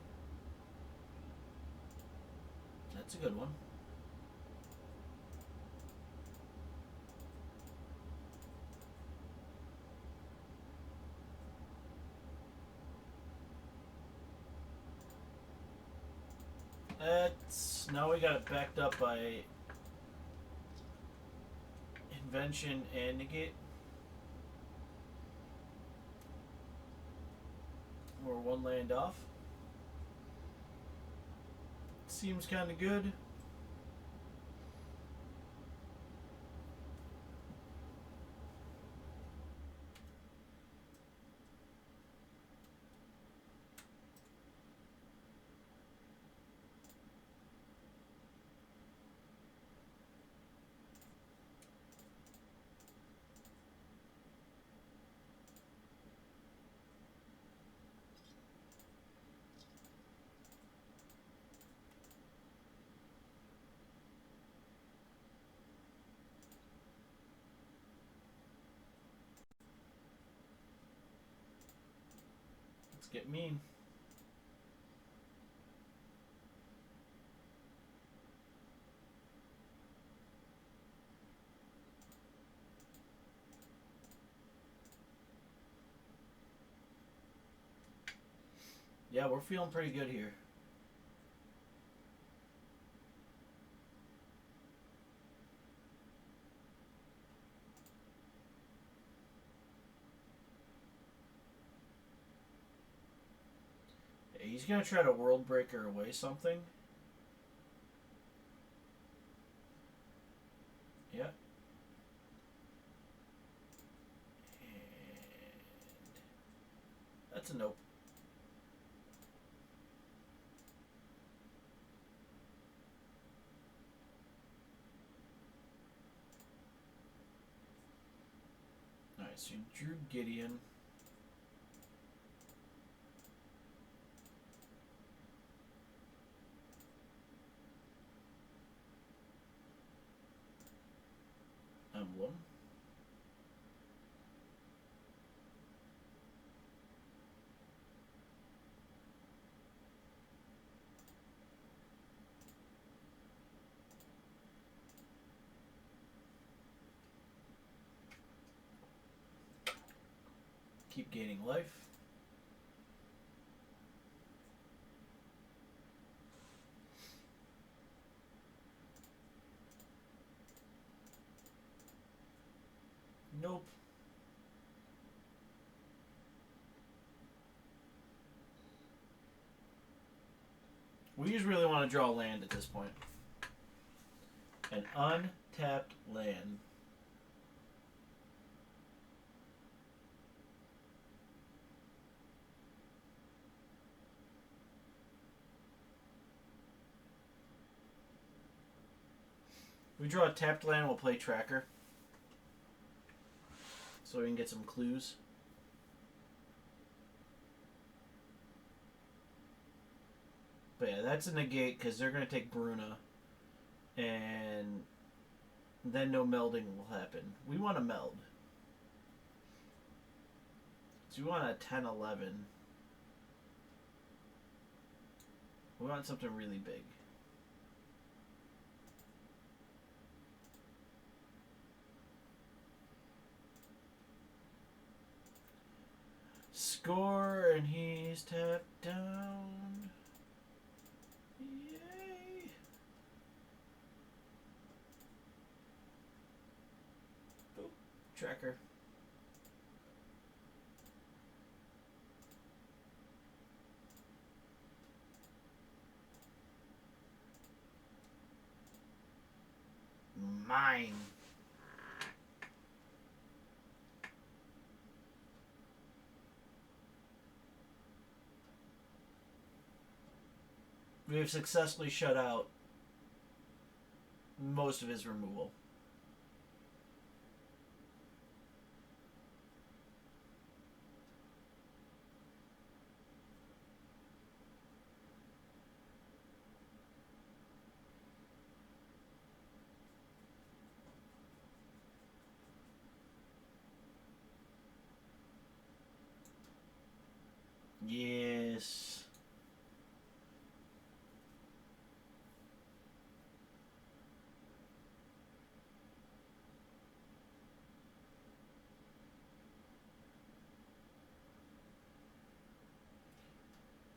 That's a good one. That's... Now we got it backed up by Invention and Negate. We're one land off. Seems kind of good. Let's get mean. Yeah, we're feeling pretty good here. He's gonna try to world breaker away something. Yeah. And that's a nope. Alright, so you drew Gideon. Emblem. Keep gaining life. Nope. We just really want to draw land at this point. An untapped land. We draw a tapped land, we'll play tracker. So we can get some clues. But yeah, that's a negate because they're going to take Bruna. And then no melding will happen. We want to meld. So we want a 10-11. We want something really big. Score, and he's tapped down. Yay! Boop. Tracker. Mine. We have successfully shut out most of his removal. Yes.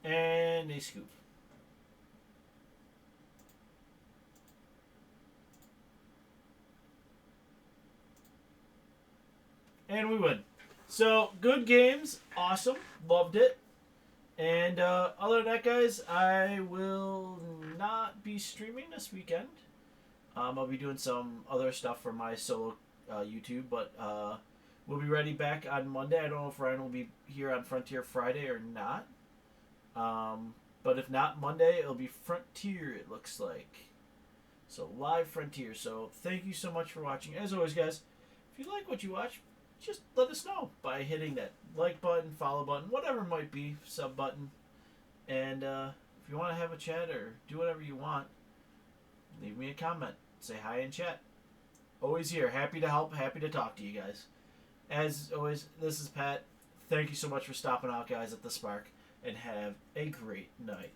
And a scoop. And we win. So, good games. Awesome. Loved it. And other than that, guys, I will not be streaming this weekend. I'll be doing some other stuff for my solo YouTube, but we'll be ready back on Monday. I don't know if Ryan will be here on Frontier Friday or not. But if not Monday, it'll be Frontier, it looks like. So, live Frontier. So, thank you so much for watching. As always, guys, if you like what you watch, just let us know by hitting that like button, follow button, whatever it might be, sub button. And if you want to have a chat or do whatever you want, leave me a comment. Say hi in chat. Always here. Happy to help. Happy to talk to you guys. As always, this is Pat. Thank you so much for stopping out, guys, at the Spark. And have a great night.